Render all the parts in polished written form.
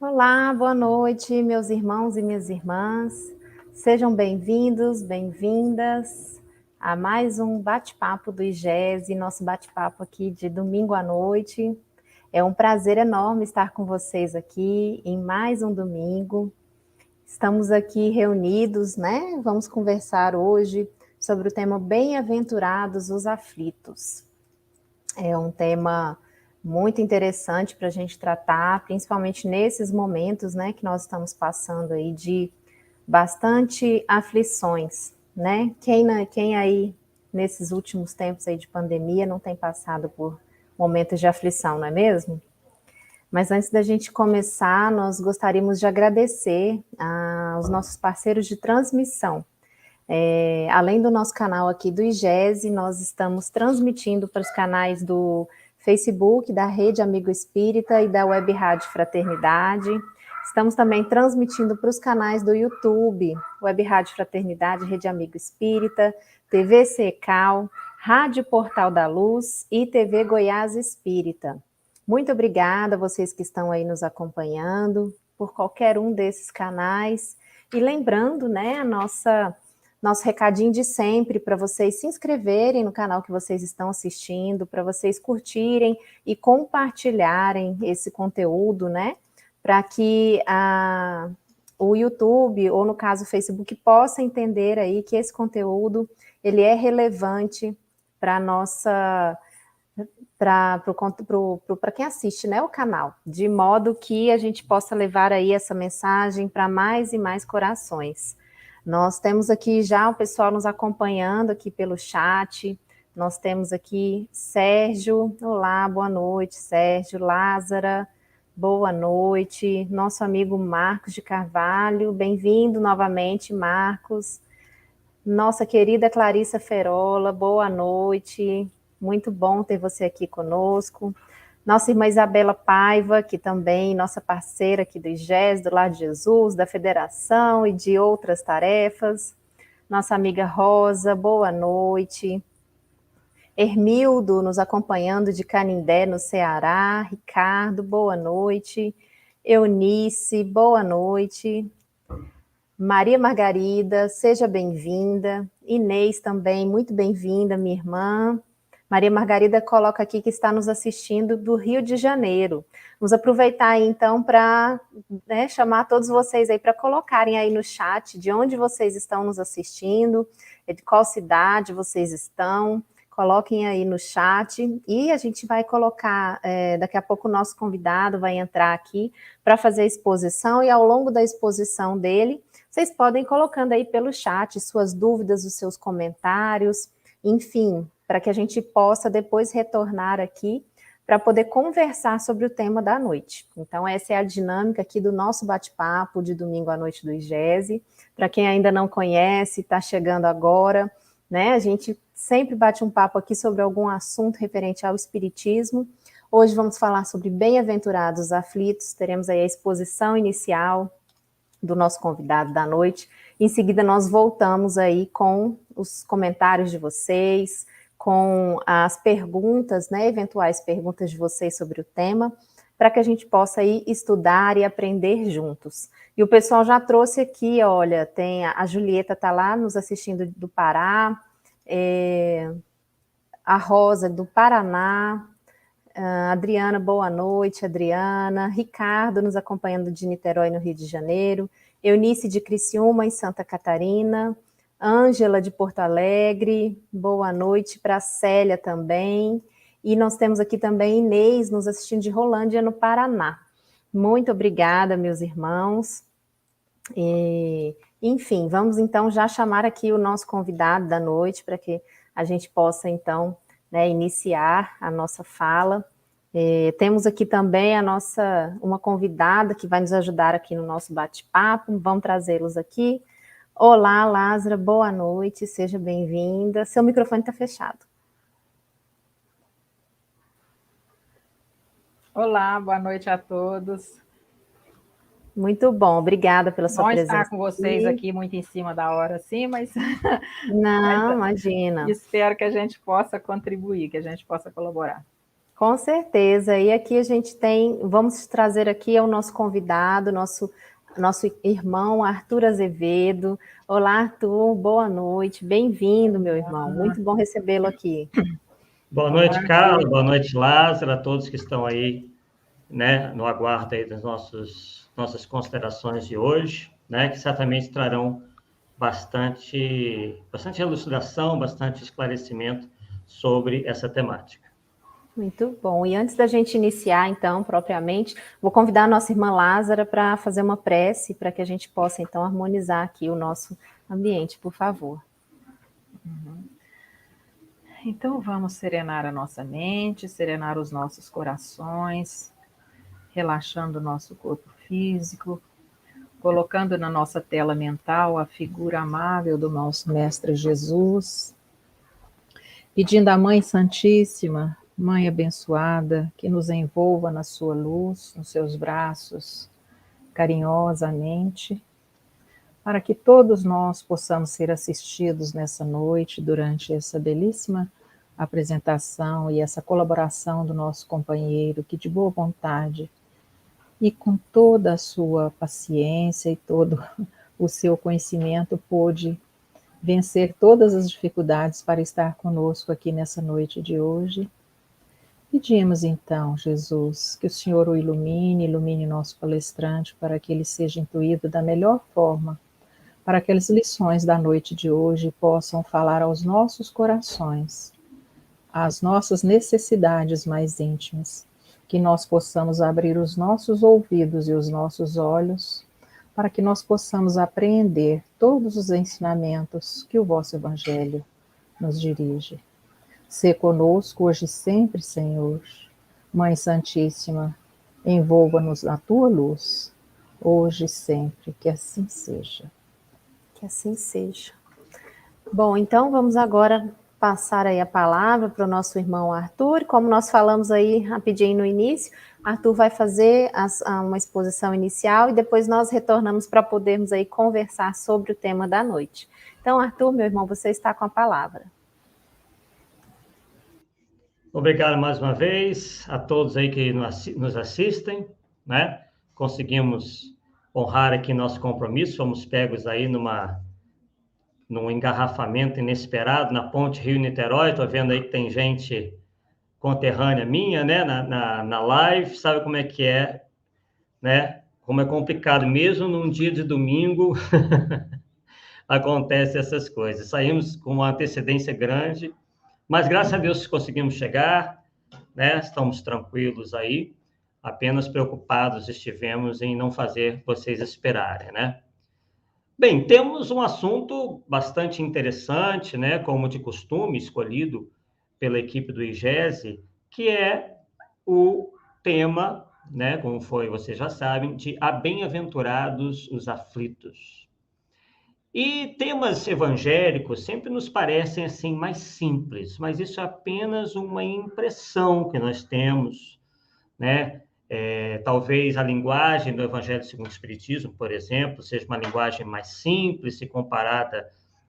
Olá, boa noite, meus irmãos e minhas irmãs. Sejam bem-vindos, bem-vindas a mais um bate-papo do IGESE, nosso bate-papo aqui de domingo à noite. É um prazer enorme estar com vocês aqui em mais um domingo. Estamos aqui reunidos, né? Vamos conversar hoje sobre o tema Bem-aventurados os aflitos. É um tema muito interessante para a gente tratar, principalmente nesses momentos, né, que nós estamos passando aí de bastante aflições, né? Quem aí nesses últimos tempos aí de pandemia não tem passado por momentos de aflição, não é mesmo? Mas antes da gente começar, nós gostaríamos de agradecer aos nossos parceiros de transmissão. Além do nosso canal aqui do IGESE, nós estamos transmitindo para os canais do Facebook, da Rede Amigo Espírita e da Web Rádio Fraternidade. Estamos também transmitindo para os canais do YouTube, Web Rádio Fraternidade, Rede Amigo Espírita, TV Secal, Rádio Portal da Luz e TV Goiás Espírita. Muito obrigada a vocês que estão aí nos acompanhando por qualquer um desses canais. E lembrando, né, nosso recadinho de sempre para vocês se inscreverem no canal que vocês estão assistindo, para vocês curtirem e compartilharem esse conteúdo, né? Para que o YouTube, ou no caso o Facebook, possa entender aí que esse conteúdo ele é relevante para nossa para quem assiste, né, o canal, de modo que a gente possa levar aí essa mensagem para mais e mais corações. Nós temos aqui já o pessoal nos acompanhando aqui pelo chat. Nós temos aqui Sérgio. Olá, boa noite, Sérgio. Lázara, boa noite. Nosso amigo Marcos de Carvalho, bem-vindo novamente, Marcos. Nossa querida Clarissa Ferola, boa noite. Muito bom ter você aqui conosco. Nossa irmã Isabela Paiva, que também nossa parceira aqui do IGES, do Lar de Jesus, da Federação e de outras tarefas. Nossa amiga Rosa, boa noite. Hermildo nos acompanhando de Canindé, no Ceará. Ricardo, boa noite. Eunice, boa noite. Maria Margarida, seja bem-vinda. Inês também, muito bem-vinda, minha irmã. Maria Margarida coloca aqui que está nos assistindo do Rio de Janeiro. Vamos aproveitar aí, então, para chamar todos vocês aí para colocarem aí no chat de onde vocês estão nos assistindo, de qual cidade vocês estão. Coloquem aí no chat e a gente vai colocar, daqui a pouco o nosso convidado vai entrar aqui para fazer a exposição e ao longo da exposição dele, vocês podem ir colocando aí pelo chat suas dúvidas, os seus comentários, enfim, para que a gente possa depois retornar aqui para poder conversar sobre o tema da noite. Então, essa é a dinâmica aqui do nosso bate-papo de domingo à noite do IGESE. Para quem ainda não conhece, está chegando agora, né? A gente sempre bate um papo aqui sobre algum assunto referente ao espiritismo. Hoje vamos falar sobre bem-aventurados aflitos, teremos aí a exposição inicial do nosso convidado da noite. Em seguida, nós voltamos aí com os comentários de vocês, com as perguntas, né, eventuais perguntas de vocês sobre o tema, para que a gente possa aí estudar e aprender juntos. E o pessoal já trouxe aqui, olha, tem a Julieta está lá nos assistindo do Pará, a Rosa do Paraná, Adriana, boa noite, Adriana. Ricardo nos acompanhando de Niterói, no Rio de Janeiro. Eunice de Criciúma, em Santa Catarina. Ângela de Porto Alegre, boa noite para a Célia também. E nós temos aqui também Inês nos assistindo de Rolândia, no Paraná. Muito obrigada, meus irmãos. Enfim, vamos então já chamar aqui o nosso convidado da noite para que a gente possa então, né, iniciar a nossa fala. Temos aqui também uma convidada que vai nos ajudar aqui no nosso bate-papo, vamos trazê-los aqui. Olá, Lázara, boa noite, seja bem-vinda. Seu microfone está fechado. Olá, boa noite a todos. Muito bom, obrigada pela sua presença. Bom estar com vocês aqui, muito em cima da hora, sim, mas... Não, imagina. Espero que a gente possa contribuir, que a gente possa colaborar. Com certeza. E aqui a gente vamos trazer aqui o nosso convidado, nosso irmão Arthur Azevedo. Olá, Arthur, boa noite, bem-vindo, meu irmão. Muito bom recebê-lo aqui. Boa noite, Carla, boa noite, Lázaro, a todos que estão aí, né, no aguardo aí das nossas considerações de hoje, né, que certamente trarão bastante elucidação, bastante esclarecimento sobre essa temática. Muito bom. E antes da gente iniciar, então, propriamente, vou convidar a nossa irmã Lázara para fazer uma prece, para que a gente possa, então, harmonizar aqui o nosso ambiente, por favor. Então, vamos serenar a nossa mente, serenar os nossos corações, relaxando o nosso corpo físico, colocando na nossa tela mental a figura amável do nosso Mestre Jesus, pedindo à Mãe Santíssima, Mãe abençoada, que nos envolva na sua luz, nos seus braços, carinhosamente, para que todos nós possamos ser assistidos nessa noite, durante essa belíssima apresentação e essa colaboração do nosso companheiro, que de boa vontade e com toda a sua paciência e todo o seu conhecimento pôde vencer todas as dificuldades para estar conosco aqui nessa noite de hoje. Pedimos então, Jesus, que o Senhor o ilumine nosso palestrante, para que ele seja intuído da melhor forma, para que as lições da noite de hoje possam falar aos nossos corações, às nossas necessidades mais íntimas, que nós possamos abrir os nossos ouvidos e os nossos olhos, para que nós possamos apreender todos os ensinamentos que o vosso Evangelho nos dirige. Sê conosco hoje e sempre, Senhor. Mãe Santíssima, envolva-nos na tua luz, hoje e sempre, que assim seja. Que assim seja. Bom, então vamos agora passar aí a palavra para o nosso irmão Arthur. Como nós falamos aí rapidinho no início, Arthur vai fazer uma exposição inicial e depois nós retornamos para podermos aí conversar sobre o tema da noite. Então, Arthur, meu irmão, você está com a palavra. Obrigado mais uma vez a todos aí que nos assistem, né? Conseguimos honrar aqui nosso compromisso, fomos pegos aí num engarrafamento inesperado na ponte Rio-Niterói. Estou vendo aí que tem gente conterrânea minha, né, na live, sabe como é que é, né? Como é complicado, mesmo num dia de domingo, acontecem essas coisas. Saímos com uma antecedência grande, mas graças a Deus conseguimos chegar, né? Estamos tranquilos aí, apenas preocupados estivemos em não fazer vocês esperarem, né? Bem, temos um assunto bastante interessante, né? Como de costume, escolhido pela equipe do IGESE, que é o tema, né? Como vocês já sabem, de a bem-aventurados os aflitos. E temas evangélicos sempre nos parecem assim mais simples, mas isso é apenas uma impressão que nós temos, né? Talvez a linguagem do Evangelho segundo o Espiritismo, por exemplo, seja uma linguagem mais simples se comparada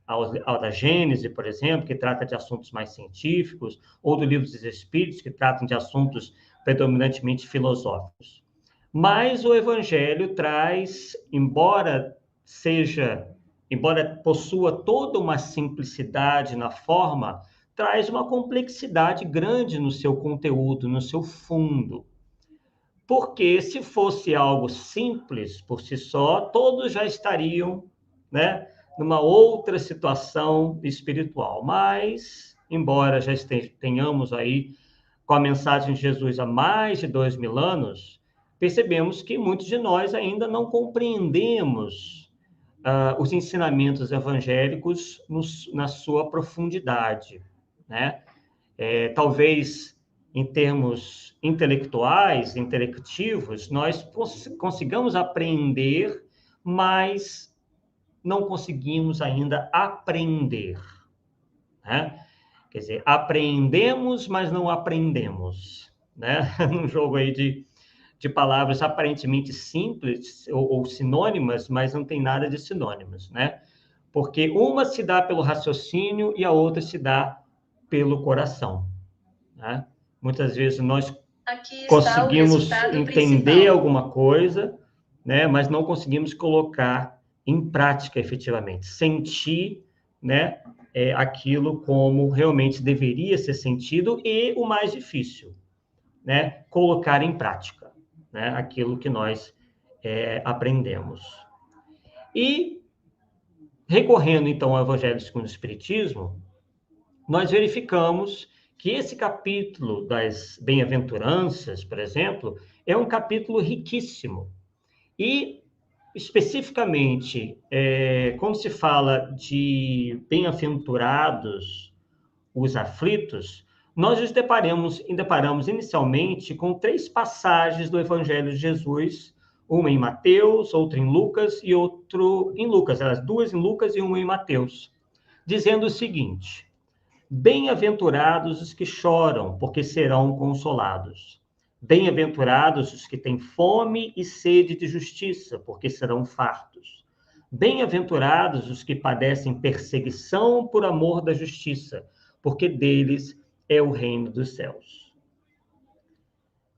ao da Gênese, por exemplo, que trata de assuntos mais científicos, ou do Livro dos Espíritos, que tratam de assuntos predominantemente filosóficos. Mas o Evangelho traz, embora possua toda uma simplicidade na forma, traz uma complexidade grande no seu conteúdo, no seu fundo. Porque se fosse algo simples por si só, todos já estariam, né, numa outra situação espiritual. Mas, embora já tenhamos aí com a mensagem de Jesus há mais de 2000 anos, percebemos que muitos de nós ainda não compreendemos os ensinamentos evangélicos na sua profundidade, né? Talvez em termos intelectuais, intelectivos, nós consigamos aprender, mas não conseguimos ainda aprender, né? Quer dizer, aprendemos, mas não aprendemos, né? Num jogo aí de palavras aparentemente simples ou sinônimas, mas não tem nada de sinônimas, né? Porque uma se dá pelo raciocínio e a outra se dá pelo coração, né? muitas vezes nós conseguimos entender alguma coisa, né, mas não conseguimos colocar em prática efetivamente, sentir, né, aquilo como realmente deveria ser sentido e o mais difícil, né, colocar em prática, né, aquilo que nós aprendemos. E recorrendo então ao Evangelho segundo o Espiritismo, nós verificamos que esse capítulo das bem-aventuranças, por exemplo, é um capítulo riquíssimo. E, especificamente, quando se fala de bem-aventurados os aflitos, nós nos deparamos inicialmente com 3 passagens do Evangelho de Jesus, uma em Mateus, outra em Lucas e outra em Lucas, as 2 em Lucas e uma em Mateus, dizendo o seguinte: bem-aventurados os que choram, porque serão consolados. Bem-aventurados os que têm fome e sede de justiça, porque serão fartos. Bem-aventurados os que padecem perseguição por amor da justiça, porque deles é o reino dos céus.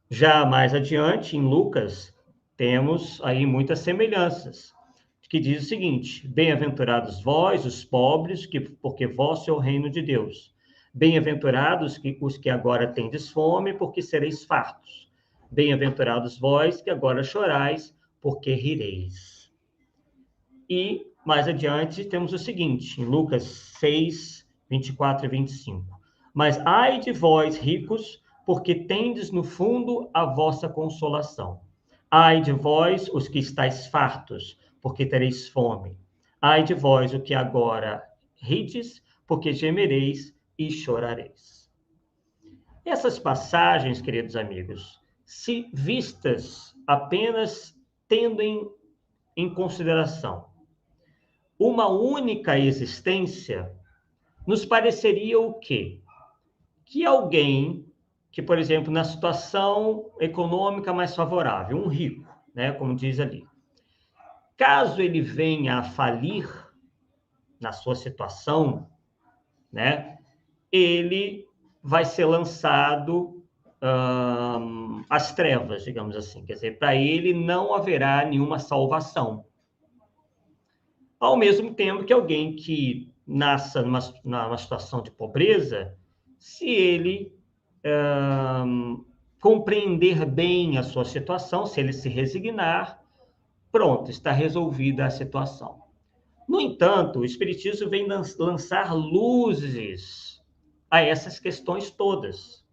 Já mais adiante, em Lucas, temos aí muitas semelhanças, que diz o seguinte: bem-aventurados vós, os pobres, porque vosso é o reino de Deus. Bem-aventurados os que agora tendes fome, porque sereis fartos. Bem-aventurados vós que agora chorais, porque rireis. E mais adiante temos o seguinte, em Lucas 6, 24 e 25. Mas ai de vós, ricos, porque tendes no fundo a vossa consolação. Ai de vós, os que estáis fartos, porque tereis fome. Ai de vós, o que agora rides, porque gemereis e chorareis. Essas passagens, queridos amigos, se vistas apenas tendo em consideração uma única existência, nos pareceria o quê? Que alguém que, por exemplo, na situação econômica mais favorável, um rico, né, como diz ali, caso ele venha a falir na sua situação, né, ele vai ser lançado às trevas, digamos assim. Quer dizer, para ele não haverá nenhuma salvação. Ao mesmo tempo que alguém que nasça numa situação de pobreza, se ele compreender bem a sua situação, se ele se resignar, pronto, está resolvida a situação. No entanto, o Espiritismo vem lançar luzes a essas questões todas,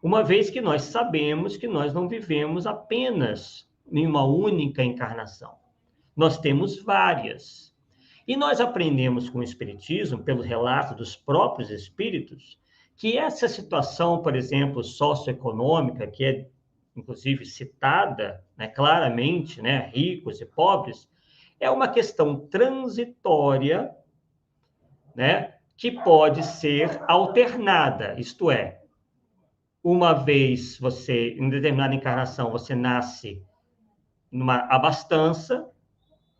uma vez que nós sabemos que nós não vivemos apenas em uma única encarnação. Nós temos várias. E nós aprendemos com o Espiritismo, pelo relato dos próprios espíritos, que essa situação, por exemplo, socioeconômica, que é, inclusive, citada, né, claramente, né, ricos e pobres, é uma questão transitória, né, que pode ser alternada, isto é, uma vez você, em determinada encarnação, você nasce numa abastança,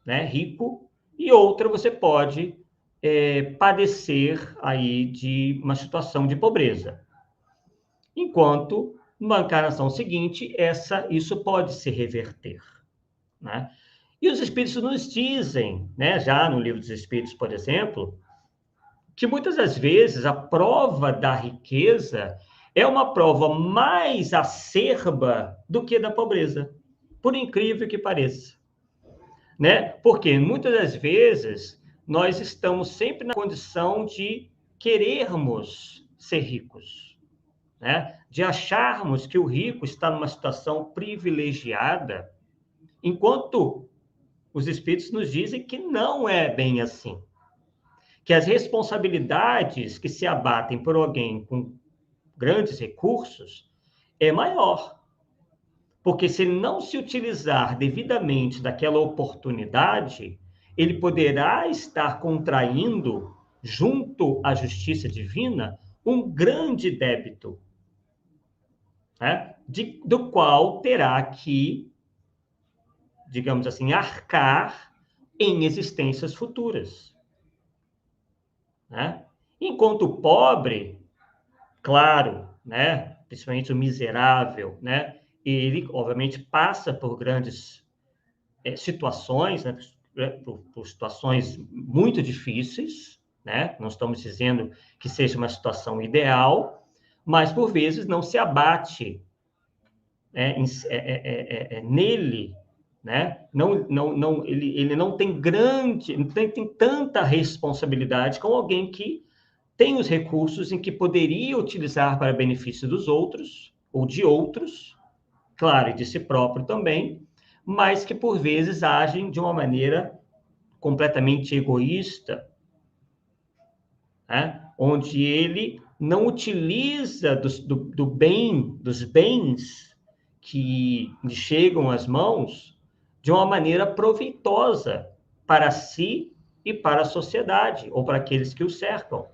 né, rico, e outra você pode padecer aí de uma situação de pobreza. Enquanto, numa encarnação seguinte, isso pode se reverter, né? E os Espíritos nos dizem, né, já no Livro dos Espíritos, por exemplo, que muitas das vezes a prova da riqueza é uma prova mais acerba do que da pobreza, por incrível que pareça, né? Porque muitas das vezes nós estamos sempre na condição de querermos ser ricos, né? De acharmos que o rico está numa situação privilegiada, enquanto os Espíritos nos dizem que não é bem assim. Que as responsabilidades que se abatem por alguém com grandes recursos é maior. Porque se ele não se utilizar devidamente daquela oportunidade, ele poderá estar contraindo, junto à justiça divina, um grande débito, né? Do qual terá que, digamos assim, arcar em existências futuras, né? Enquanto o pobre, claro, né, principalmente o miserável, né, ele, obviamente, passa por grandes situações, né, por situações muito difíceis, né? Não estamos dizendo que seja uma situação ideal, mas, por vezes, não se abate nele, né? Ele não tem tem tanta responsabilidade como alguém que tem os recursos em que poderia utilizar para benefício dos outros, ou de outros, claro, e de si próprio também, mas que, por vezes, agem de uma maneira completamente egoísta, né? Onde ele não utiliza dos bens que lhe chegam às mãos de uma maneira proveitosa para si e para a sociedade, ou para aqueles que o cercam.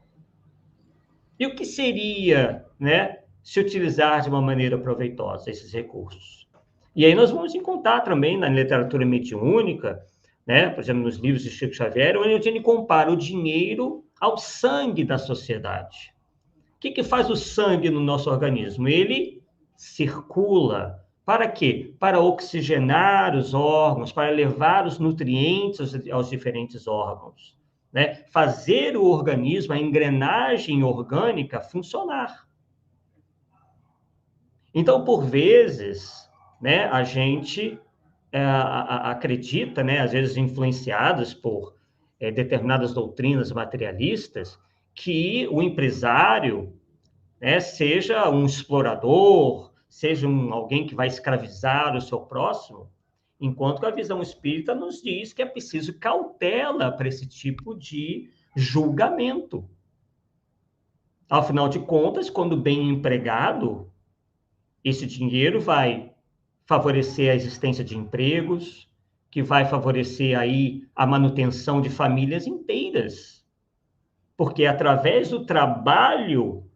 E o que seria, né, se utilizar de uma maneira proveitosa esses recursos? E aí nós vamos encontrar também na literatura mediúnica, né, por exemplo, nos livros de Chico Xavier, onde ele compara o dinheiro ao sangue da sociedade. O que faz o sangue no nosso organismo? Ele circula. Para quê? Para oxigenar os órgãos, para levar os nutrientes aos diferentes órgãos, né? Fazer o organismo, a engrenagem orgânica, funcionar. Então, por vezes, né, a gente acredita, né, às vezes influenciados por determinadas doutrinas materialistas, que o empresário, né, seja um explorador, seja alguém que vai escravizar o seu próximo, enquanto que a visão espírita nos diz que é preciso cautela para esse tipo de julgamento. Afinal de contas, quando bem empregado, esse dinheiro vai favorecer a existência de empregos, que vai favorecer aí a manutenção de famílias inteiras. Porque é através do trabalho,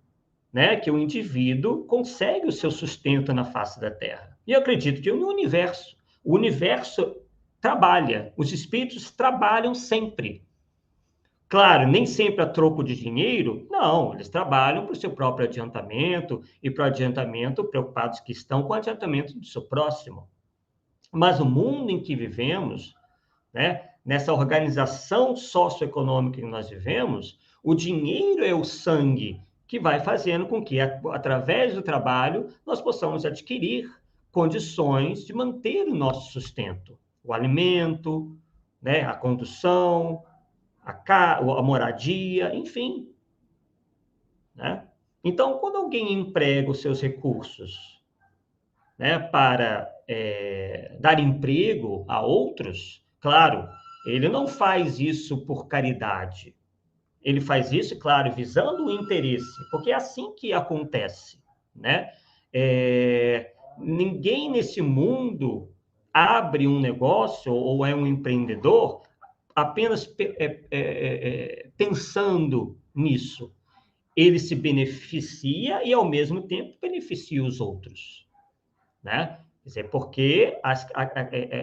né, que o indivíduo consegue o seu sustento na face da Terra. E eu acredito que o universo trabalha, os espíritos trabalham sempre. Claro, nem sempre a troco de dinheiro, não, eles trabalham para o seu próprio adiantamento e para o adiantamento, preocupados que estão com o adiantamento do seu próximo. Mas o mundo em que vivemos, né, nessa organização socioeconômica que nós vivemos, o dinheiro é o sangue que vai fazendo com que, através do trabalho, nós possamos adquirir condições de manter o nosso sustento. O alimento, né, a condução, a moradia, enfim. Né? Então, quando alguém emprega os seus recursos, né, para dar emprego a outros, claro, ele não faz isso por caridade. Ele faz isso, claro, visando o interesse, porque é assim que acontece, né? Ninguém nesse mundo abre um negócio ou é um empreendedor apenas pensando nisso. Ele se beneficia e, ao mesmo tempo, beneficia os outros, né? Quer dizer, porque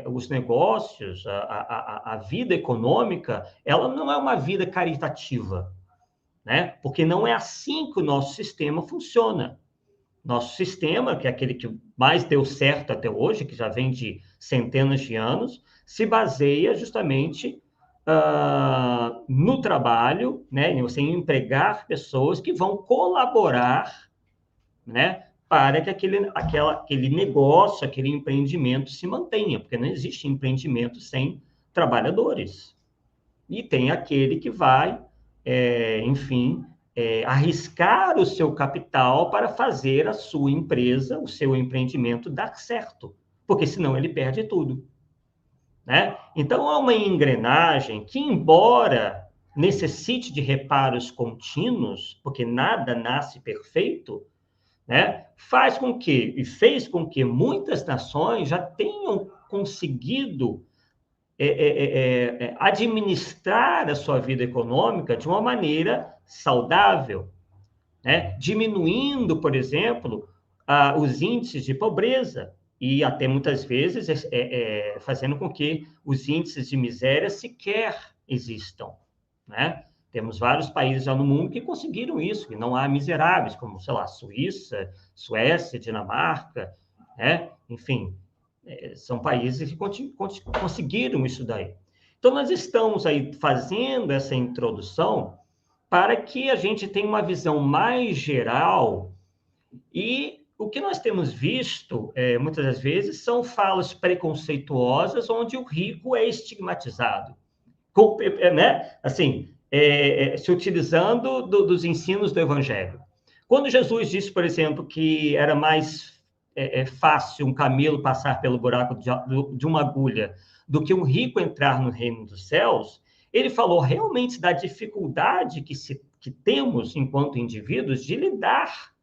os negócios, a vida econômica, ela não é uma vida caritativa, né? Porque não é assim que o nosso sistema funciona. Nosso sistema, que é aquele que mais deu certo até hoje, que já vem de centenas de anos, se baseia justamente no trabalho, né? Em você empregar pessoas que vão colaborar, né? Para que aquele negócio, aquele empreendimento se mantenha, porque não existe empreendimento sem trabalhadores. E tem aquele que vai, enfim, arriscar o seu capital para fazer a sua empresa, o seu empreendimento dar certo, porque senão ele perde tudo. Né? Então, há uma engrenagem que, embora necessite de reparos contínuos, porque nada nasce perfeito, né, fez com que muitas nações já tenham conseguido administrar a sua vida econômica de uma maneira saudável, né? Diminuindo, por exemplo, os índices de pobreza e até muitas vezes fazendo com que os índices de miséria sequer existam, né? Temos vários países já no mundo que conseguiram isso, que não há miseráveis, como, sei lá, Suíça, Suécia, Dinamarca, né? Enfim, são países que conseguiram isso daí. Então, nós estamos aí fazendo essa introdução para que a gente tenha uma visão mais geral. E o que nós temos visto, muitas das vezes, são falas preconceituosas onde o rico é estigmatizado, né? Assim, se utilizando dos ensinos do Evangelho. Quando Jesus disse, por exemplo, que era mais fácil um camelo passar pelo buraco de uma agulha do que um rico entrar no reino dos céus, ele falou realmente da dificuldade que temos, enquanto indivíduos, de lidar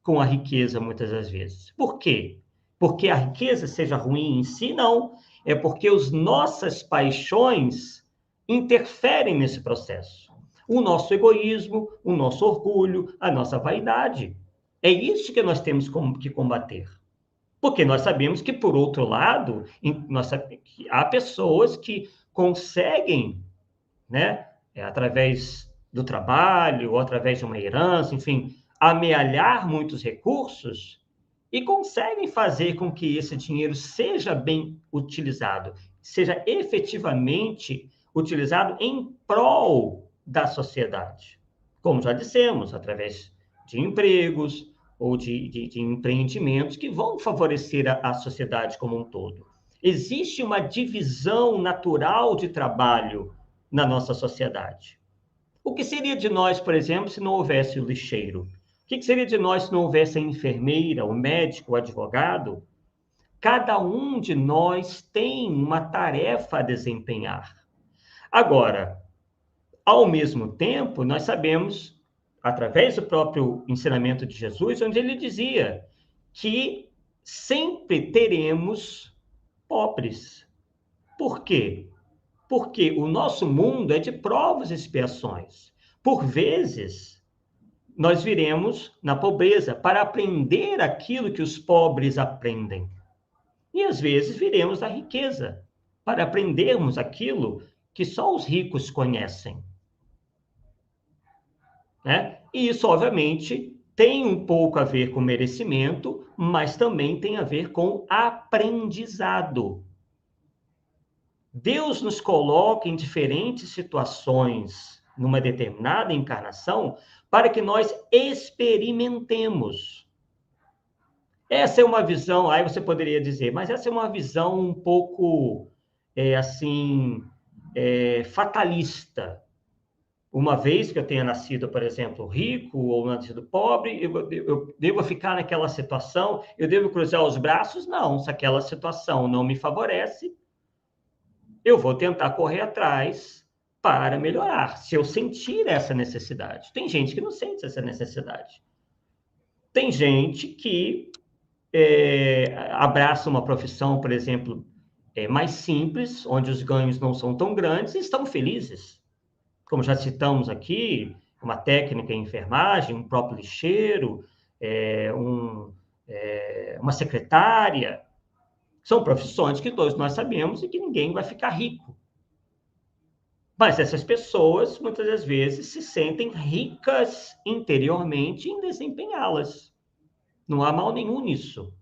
com a riqueza, muitas das vezes. Por quê? Porque a riqueza seja ruim em si? Não. É porque as nossas paixões interferem nesse processo. O nosso egoísmo, o nosso orgulho, a nossa vaidade. É isso que nós temos que combater. Porque nós sabemos que, por outro lado, há pessoas que conseguem, né, através do trabalho, ou através de uma herança, enfim, amealhar muitos recursos e conseguem fazer com que esse dinheiro seja bem utilizado, seja efetivamente utilizado em prol da sociedade. Como já dissemos, através de empregos ou de empreendimentos que vão favorecer a sociedade como um todo. Existe uma divisão natural de trabalho na nossa sociedade. O que seria de nós, por exemplo, se não houvesse o lixeiro? O que seria de nós se não houvesse a enfermeira, o médico, o advogado? Cada um de nós tem uma tarefa a desempenhar. Agora, ao mesmo tempo, nós sabemos, através do próprio ensinamento de Jesus, onde ele dizia que sempre teremos pobres. Por quê? Porque o nosso mundo é de provas e expiações. Por vezes, nós viremos na pobreza para aprender aquilo que os pobres aprendem. E às vezes viremos na riqueza para aprendermos aquilo que só os ricos conhecem. Né? E isso, obviamente, tem um pouco a ver com merecimento, mas também tem a ver com aprendizado. Deus nos coloca em diferentes situações, numa determinada encarnação, para que nós experimentemos. Essa é uma visão, aí você poderia dizer, mas essa é uma visão um pouco, fatalista. Uma vez que eu tenha nascido, por exemplo, rico ou nascido pobre, eu devo ficar naquela situação, eu devo cruzar os braços? Não, se aquela situação não me favorece, eu vou tentar correr atrás para melhorar, se eu sentir essa necessidade. Tem gente que não sente essa necessidade. Tem gente que abraça uma profissão, por exemplo, mais simples, onde os ganhos não são tão grandes, e estão felizes. Como já citamos aqui, uma técnica em enfermagem, um próprio lixeiro, uma secretária. São profissões que todos nós sabemos e que ninguém vai ficar rico. Mas essas pessoas, muitas das vezes, se sentem ricas interiormente em desempenhá-las. Não há mal nenhum nisso.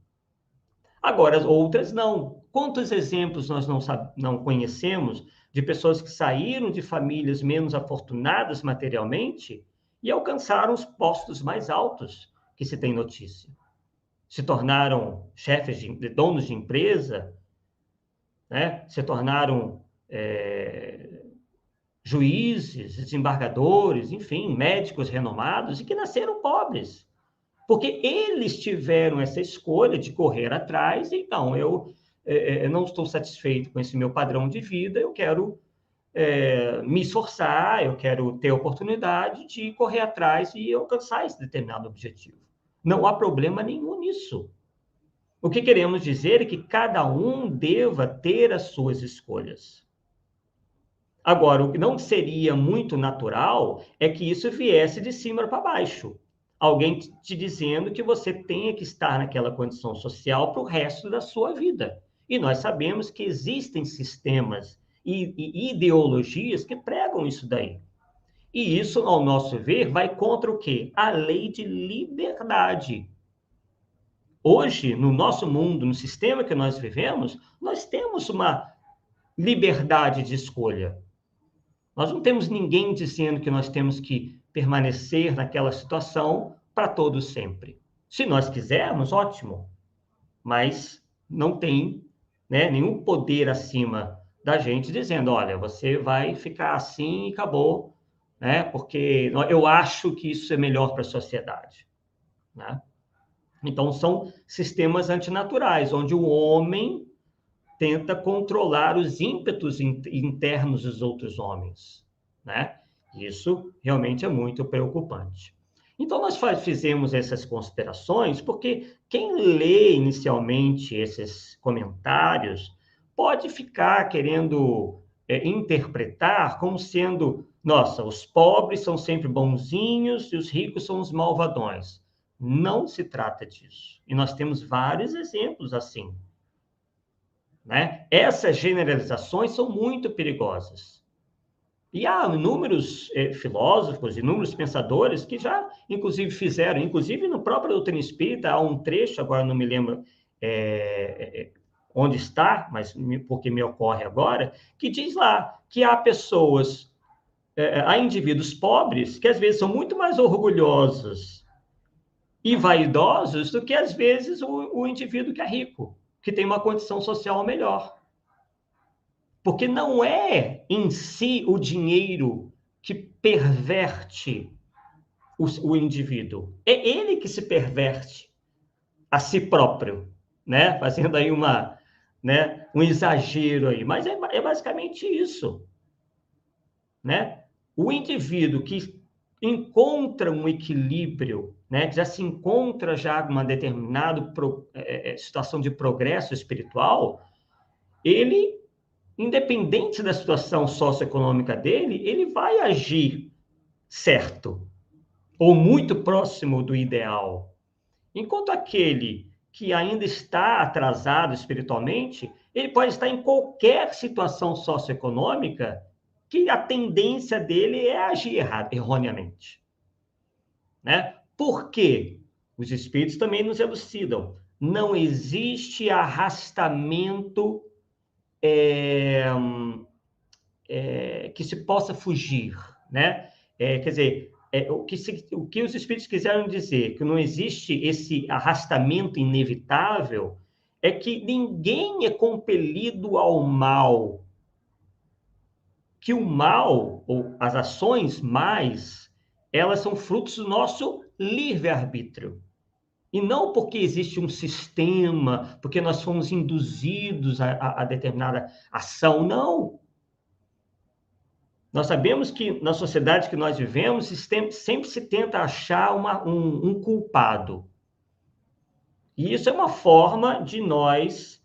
Agora, as outras não. Quantos exemplos nós não conhecemos de pessoas que saíram de famílias menos afortunadas materialmente e alcançaram os postos mais altos que se tem notícia? Se tornaram chefes, donos de empresa, né? Se tornaram juízes, desembargadores, enfim, médicos renomados e que nasceram pobres. Porque eles tiveram essa escolha de correr atrás, então eu não estou satisfeito com esse meu padrão de vida, eu quero me esforçar, eu quero ter a oportunidade de correr atrás e alcançar esse determinado objetivo. Não há problema nenhum nisso. O que queremos dizer é que cada um deva ter as suas escolhas. Agora, o que não seria muito natural é que isso viesse de cima para baixo. Alguém te dizendo que você tenha que estar naquela condição social para o resto da sua vida. E nós sabemos que existem sistemas e ideologias que pregam isso daí. E isso, ao nosso ver, vai contra o quê? A lei de liberdade. Hoje, no nosso mundo, no sistema que nós vivemos, nós temos uma liberdade de escolha. Nós não temos ninguém dizendo que nós temos que permanecer naquela situação para todo sempre. Se nós quisermos, ótimo, mas não tem, né, nenhum poder acima da gente dizendo, olha, você vai ficar assim e acabou, né, porque eu acho que isso é melhor para a sociedade, né? Então, são sistemas antinaturais, onde o homem tenta controlar os ímpetos internos dos outros homens, né? Isso realmente é muito preocupante. Então, nós fizemos essas considerações porque quem lê inicialmente esses comentários pode ficar querendo interpretar como sendo, nossa, os pobres são sempre bonzinhos e os ricos são os malvadões. Não se trata disso. E nós temos vários exemplos assim, né? Essas generalizações são muito perigosas. E há inúmeros filósofos, inúmeros pensadores que já, inclusive, fizeram, inclusive no próprio Doutrina Espírita, há um trecho, agora não me lembro onde está, mas porque me ocorre agora, que diz lá que há pessoas, há indivíduos pobres que às vezes são muito mais orgulhosos e vaidosos do que às vezes o indivíduo que é rico, que tem uma condição social melhor. Porque não é em si o dinheiro que perverte o indivíduo. É ele que se perverte a si próprio, né? Fazendo aí um exagero aí. Mas é basicamente isso, né? O indivíduo que encontra um equilíbrio, né? Que já se encontra já numa determinada situação de progresso espiritual, ele, independente da situação socioeconômica dele, ele vai agir certo, ou muito próximo do ideal. Enquanto aquele que ainda está atrasado espiritualmente, ele pode estar em qualquer situação socioeconômica que a tendência dele é agir erroneamente, né? Por quê? Os espíritos também nos elucidam. Não existe arrastamento que se possa fugir, né? Quer dizer, o que os espíritos quiseram dizer, que não existe esse arrastamento inevitável, é que ninguém é compelido ao mal, que o mal, ou as ações mais, elas são frutos do nosso livre-arbítrio. E não porque existe um sistema, porque nós fomos induzidos a determinada ação, não. Nós sabemos que na sociedade que nós vivemos, sempre se tenta achar um culpado. E isso é uma forma de nós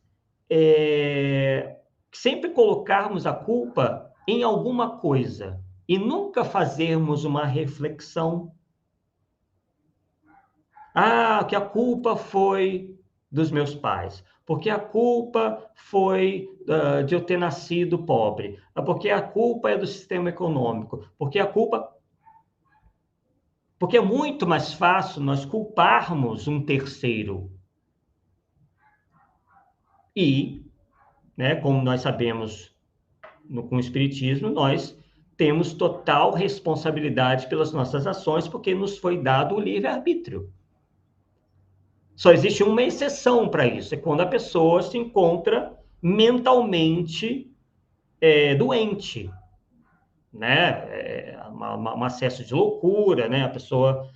sempre colocarmos a culpa em alguma coisa e nunca fazermos uma reflexão. Que a culpa foi dos meus pais, porque a culpa foi de eu ter nascido pobre, porque a culpa é do sistema econômico, porque é muito mais fácil nós culparmos um terceiro. E, né, como nós sabemos com o Espiritismo, nós temos total responsabilidade pelas nossas ações, porque nos foi dado o livre-arbítrio. Só existe uma exceção para isso, é quando a pessoa se encontra mentalmente doente, né? Um acesso de loucura, né? A pessoa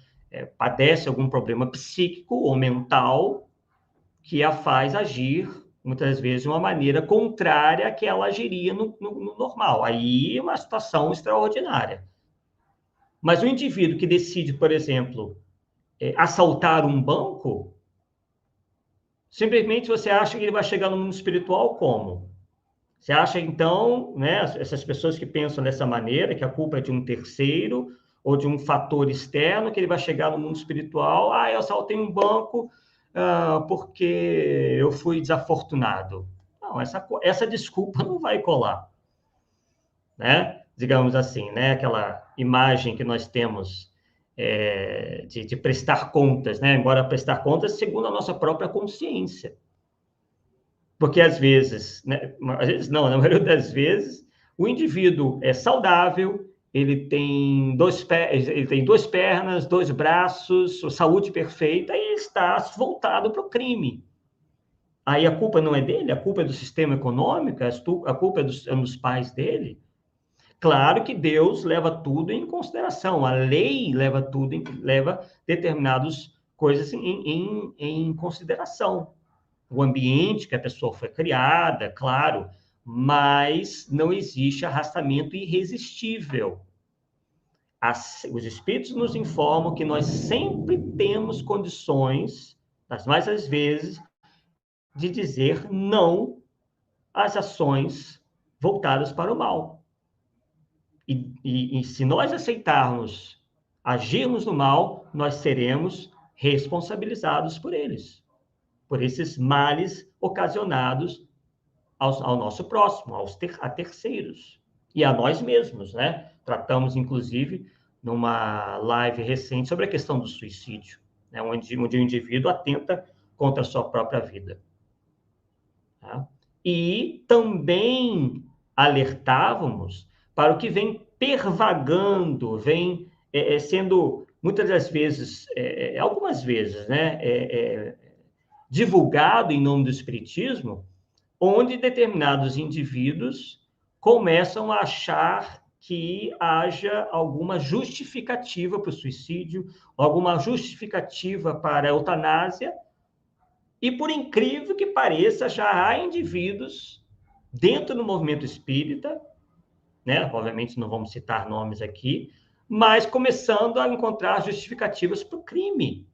padece algum problema psíquico ou mental que a faz agir, muitas vezes, de uma maneira contrária à que ela agiria no normal. Aí é uma situação extraordinária. Mas o indivíduo que decide, por exemplo, assaltar um banco, simplesmente você acha que ele vai chegar no mundo espiritual como? Você acha, então, né, essas pessoas que pensam dessa maneira, que a culpa é de um terceiro ou de um fator externo, que ele vai chegar no mundo espiritual, eu assaltei um banco porque eu fui desafortunado. Não, essa desculpa não vai colar, né? digamos assim, né? Aquela imagem que nós temos de prestar contas, né? Embora prestar contas segundo a nossa própria consciência. Porque às vezes, né? Às vezes não, na maioria das vezes, o indivíduo é saudável, ele tem duas pernas, dois braços, saúde perfeita, e está voltado para o crime. Aí a culpa não é dele, a culpa é do sistema econômico, a culpa é dos pais dele. Claro que Deus leva tudo em consideração, a lei leva leva determinadas coisas em consideração. O ambiente que a pessoa foi criada, claro, mas não existe arrastamento irresistível. Os espíritos nos informam que nós sempre temos condições, das mais às vezes, de dizer não às ações voltadas para o mal. E se nós aceitarmos agirmos no mal, nós seremos responsabilizados por eles, por esses males ocasionados ao nosso próximo, a terceiros e a nós mesmos, né? Tratamos, inclusive, numa live recente sobre a questão do suicídio, né? onde o indivíduo atenta contra a sua própria vida. Tá? E também alertávamos para o que vem pervagando, vem sendo, muitas das vezes, algumas vezes, né, divulgado em nome do Espiritismo, onde determinados indivíduos começam a achar que haja alguma justificativa para o suicídio, alguma justificativa para a eutanásia, e por incrível que pareça, já há indivíduos dentro do movimento espírita, né? Obviamente não vamos citar nomes aqui, mas começando a encontrar justificativas para o crime.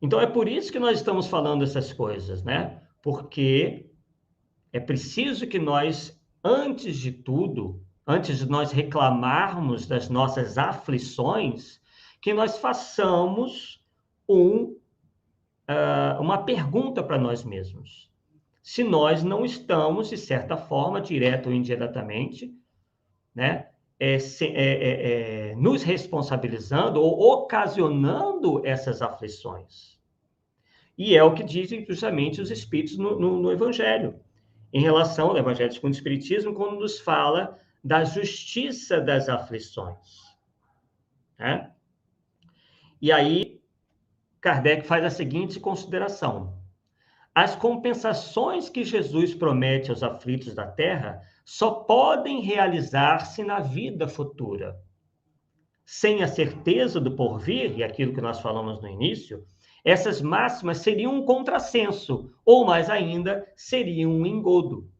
Então, é por isso que nós estamos falando essas coisas, né? Porque é preciso que nós, antes de tudo, antes de nós reclamarmos das nossas aflições, que nós façamos uma pergunta para nós mesmos. Se nós não estamos, de certa forma, direto ou indiretamente, né, nos responsabilizando ou ocasionando essas aflições. E é o que dizem justamente os Espíritos no Evangelho, em relação ao Evangelho segundo o Espiritismo, quando nos fala da justiça das aflições. Né? E aí, Kardec faz a seguinte consideração: as compensações que Jesus promete aos aflitos da terra só podem realizar-se na vida futura. Sem a certeza do porvir, e aquilo que nós falamos no início, essas máximas seriam um contrassenso, ou mais ainda, seriam um engodo.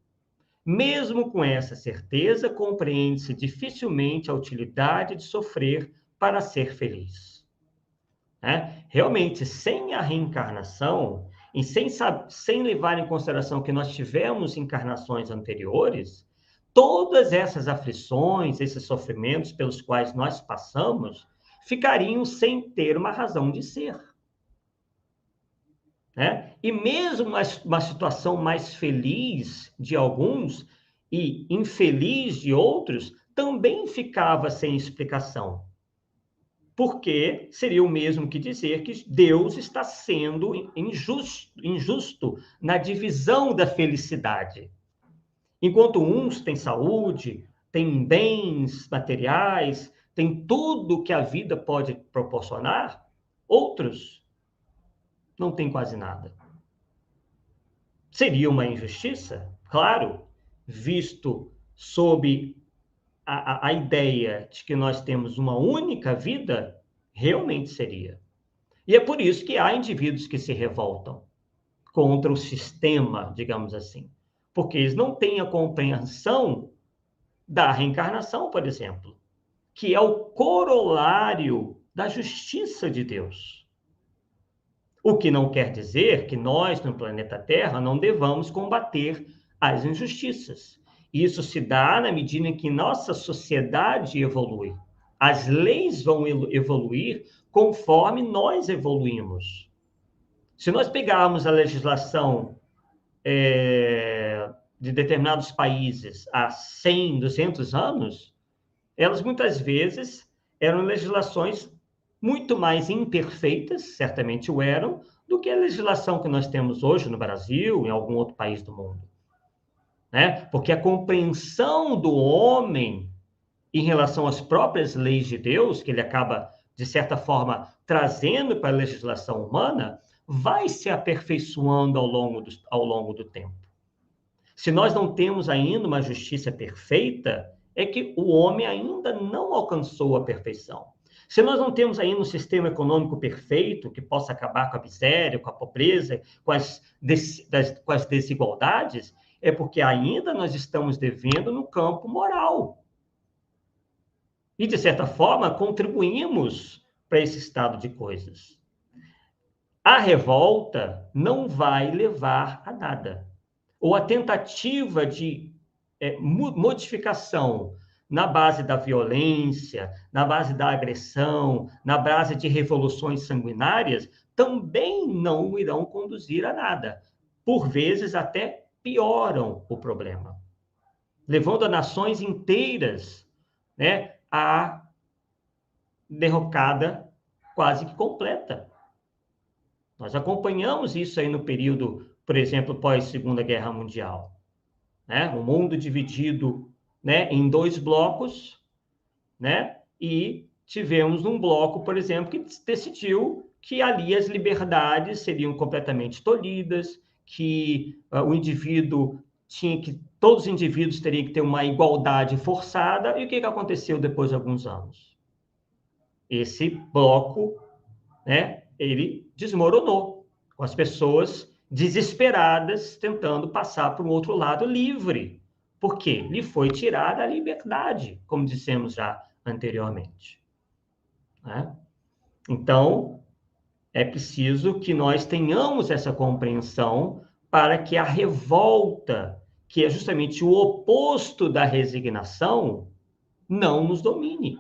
Mesmo com essa certeza, compreende-se dificilmente a utilidade de sofrer para ser feliz. Realmente, sem a reencarnação, e sem levar em consideração que nós tivemos encarnações anteriores, todas essas aflições, esses sofrimentos pelos quais nós passamos, ficariam sem ter uma razão de ser. Né? E mesmo uma situação mais feliz de alguns e infeliz de outros, também ficava sem explicação. Porque seria o mesmo que dizer que Deus está sendo injusto na divisão da felicidade. Enquanto uns têm saúde, têm bens materiais, têm tudo que a vida pode proporcionar, outros não têm quase nada. Seria uma injustiça? Claro, visto sob a ideia de que nós temos uma única vida, realmente seria. E é por isso que há indivíduos que se revoltam contra o sistema, digamos assim, porque eles não têm a compreensão da reencarnação, por exemplo, que é o corolário da justiça de Deus. O que não quer dizer que nós, no planeta Terra, não devamos combater as injustiças. Isso se dá na medida em que nossa sociedade evolui. As leis vão evoluir conforme nós evoluímos. Se nós pegarmos a legislação de determinados países há 100, 200 anos, elas muitas vezes eram legislações muito mais imperfeitas, certamente o eram, do que a legislação que nós temos hoje no Brasil, em algum outro país do mundo. Né? Porque a compreensão do homem em relação às próprias leis de Deus, que ele acaba, de certa forma, trazendo para a legislação humana, vai se aperfeiçoando ao longo do tempo. Se nós não temos ainda uma justiça perfeita, é que o homem ainda não alcançou a perfeição. Se nós não temos ainda um sistema econômico perfeito, que possa acabar com a miséria, com a pobreza, com as desigualdades, é porque ainda nós estamos devendo no campo moral. E, de certa forma, contribuímos para esse estado de coisas. A revolta não vai levar a nada. Ou a tentativa de modificação na base da violência, na base da agressão, na base de revoluções sanguinárias, também não irão conduzir a nada. Por vezes, até pioram o problema, levando a nações inteiras, né, a derrocada quase que completa. Nós acompanhamos isso aí no período, por exemplo, pós-Segunda Guerra Mundial. Né? O mundo dividido, né, em 2 blocos, né? E tivemos um bloco, por exemplo, que decidiu que ali as liberdades seriam completamente tolhidas, que o indivíduo todos os indivíduos teriam que ter uma igualdade forçada. E o que aconteceu depois de alguns anos? Esse bloco, né, ele desmoronou, com as pessoas desesperadas tentando passar para o outro lado livre. Por quê? Lhe foi tirada a liberdade, como dissemos já anteriormente. Né? Então, é preciso que nós tenhamos essa compreensão para que a revolta, que é justamente o oposto da resignação, não nos domine.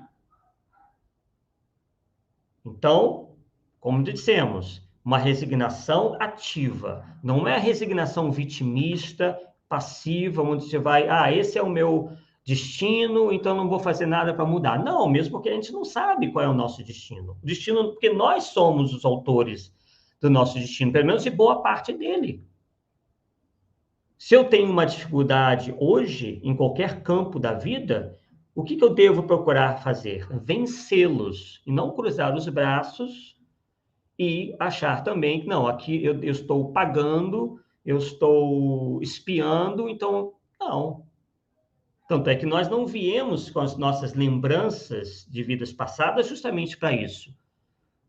Então, como dissemos, uma resignação ativa, não é a resignação vitimista, passiva, onde você vai, esse é o meu destino, então não vou fazer nada para mudar. Não, mesmo porque a gente não sabe qual é o nosso destino. O destino, porque nós somos os autores do nosso destino, pelo menos de boa parte dele. Se eu tenho uma dificuldade hoje, em qualquer campo da vida, o que eu devo procurar fazer? Vencê-los, e não cruzar os braços e achar também que, não, aqui eu estou pagando, eu estou espiando, então, não. Tanto é que nós não viemos com as nossas lembranças de vidas passadas justamente para isso,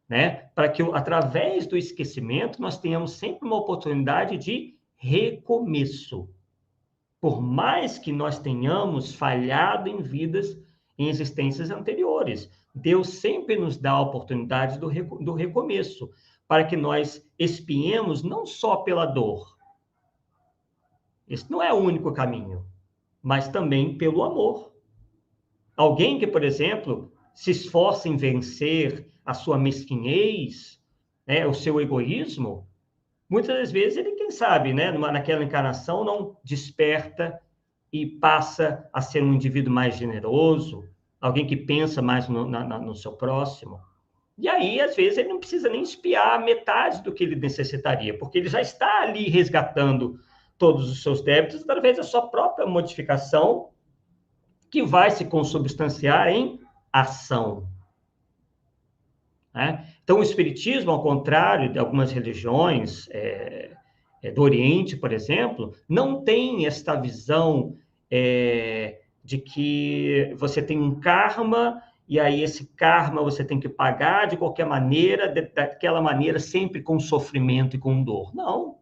né? Para que, através do esquecimento, nós tenhamos sempre uma oportunidade de recomeço. Por mais que nós tenhamos falhado em vidas, em existências anteriores, Deus sempre nos dá a oportunidade do recomeço, para que nós expiemos não só pela dor. Esse não é o único caminho, mas também pelo amor. Alguém que, por exemplo, se esforça em vencer a sua mesquinhez, né, o seu egoísmo, muitas das vezes ele, quem sabe, né, naquela encarnação, não desperta e passa a ser um indivíduo mais generoso, alguém que pensa mais no seu próximo. E aí, às vezes, ele não precisa nem espiar metade do que ele necessitaria, porque ele já está ali resgatando todos os seus débitos através da sua própria modificação, que vai se consubstanciar em ação. Né? Então, o Espiritismo, ao contrário de algumas religiões do Oriente, por exemplo, não tem esta visão de que você tem um karma e aí esse karma você tem que pagar de qualquer maneira, daquela maneira sempre com sofrimento e com dor. Não.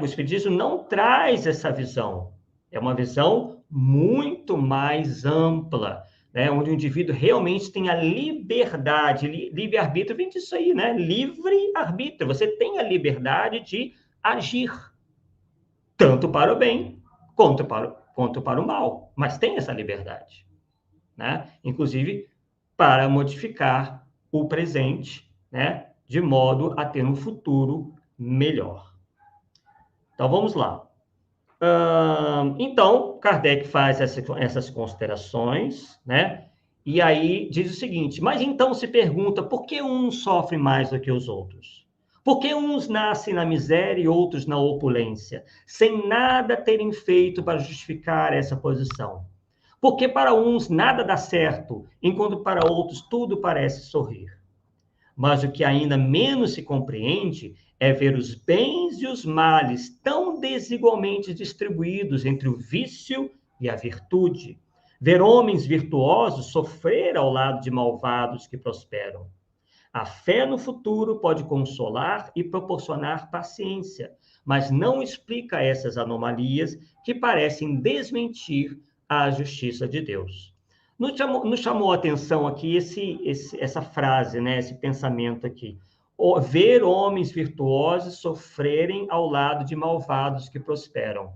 O Espiritismo não traz essa visão. É uma visão muito mais ampla, né? Onde o indivíduo realmente tem a liberdade, livre-arbítrio vem disso aí, né? Livre-arbítrio, você tem a liberdade de agir, tanto para o bem quanto para o mal, mas tem essa liberdade, né? Inclusive para modificar o presente, né? De modo a ter um futuro melhor. Então, vamos lá. Então, Kardec faz essas considerações, né? E aí diz o seguinte, mas então se pergunta, por que uns sofrem mais do que os outros? Por que uns nascem na miséria e outros na opulência, sem nada terem feito para justificar essa posição? Porque para uns nada dá certo, enquanto para outros tudo parece sorrir. Mas o que ainda menos se compreende é ver os bens e os males tão desigualmente distribuídos entre o vício e a virtude. Ver homens virtuosos sofrer ao lado de malvados que prosperam. A fé no futuro pode consolar e proporcionar paciência, mas não explica essas anomalias que parecem desmentir a justiça de Deus. Nos chamou a atenção aqui essa frase, né? Esse pensamento aqui. Ver homens virtuosos sofrerem ao lado de malvados que prosperam.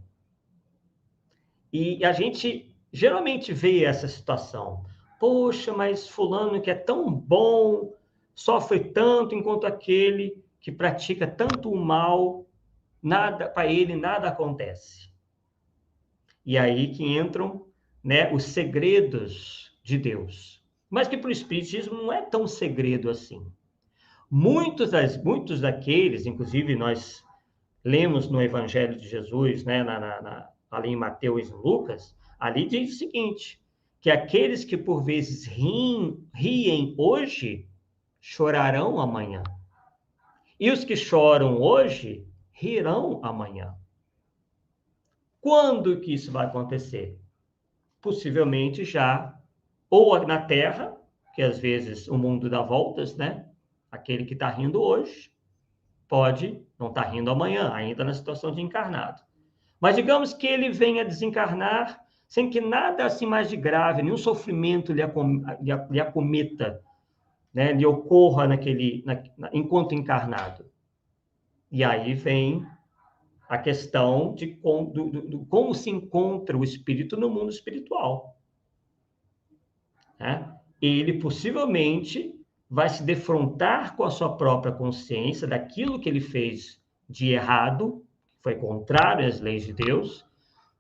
E a gente geralmente vê essa situação. Poxa, mas fulano que é tão bom sofre tanto, enquanto aquele que pratica tanto o mal, nada para ele nada acontece. E aí que entram, né, os segredos de Deus. Mas que para o Espiritismo não é tão segredo assim. Muitos daqueles, inclusive nós lemos no Evangelho de Jesus, né, ali em Mateus e Lucas, ali diz o seguinte, que aqueles que por vezes riem hoje, chorarão amanhã. E os que choram hoje, rirão amanhã. Quando que isso vai acontecer? Possivelmente já, ou na Terra, que às vezes o mundo dá voltas, né? Aquele que está rindo hoje, pode não estar rindo amanhã, ainda na situação de encarnado. Mas digamos que ele venha desencarnar sem que nada assim mais de grave, nenhum sofrimento lhe acometa, né? Lhe ocorra enquanto encarnado. E aí vem a questão de como se encontra o espírito no mundo espiritual. Né? Ele possivelmente vai se defrontar com a sua própria consciência daquilo que ele fez de errado, foi contrário às leis de Deus,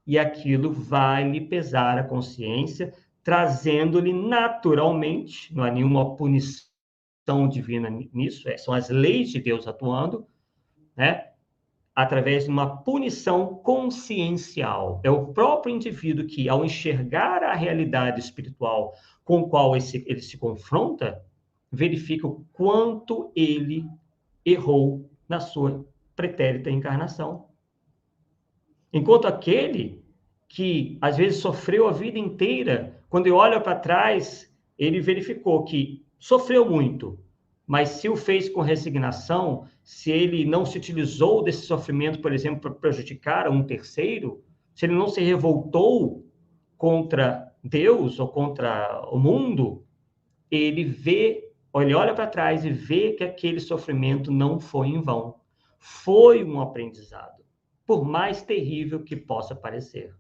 e aquilo vai lhe pesar a consciência, trazendo-lhe naturalmente, não há nenhuma punição divina nisso, são as leis de Deus atuando, né? Através de uma punição consciencial. É o próprio indivíduo que, ao enxergar a realidade espiritual com a qual ele se confronta, verifica o quanto ele errou na sua pretérita encarnação. Enquanto aquele que, às vezes, sofreu a vida inteira, quando ele olha para trás, ele verificou que sofreu muito, mas se o fez com resignação, se ele não se utilizou desse sofrimento, por exemplo, para prejudicar a um terceiro, se ele não se revoltou contra Deus ou contra o mundo, ele olha para trás e vê que aquele sofrimento não foi em vão. Foi um aprendizado, por mais terrível que possa parecer.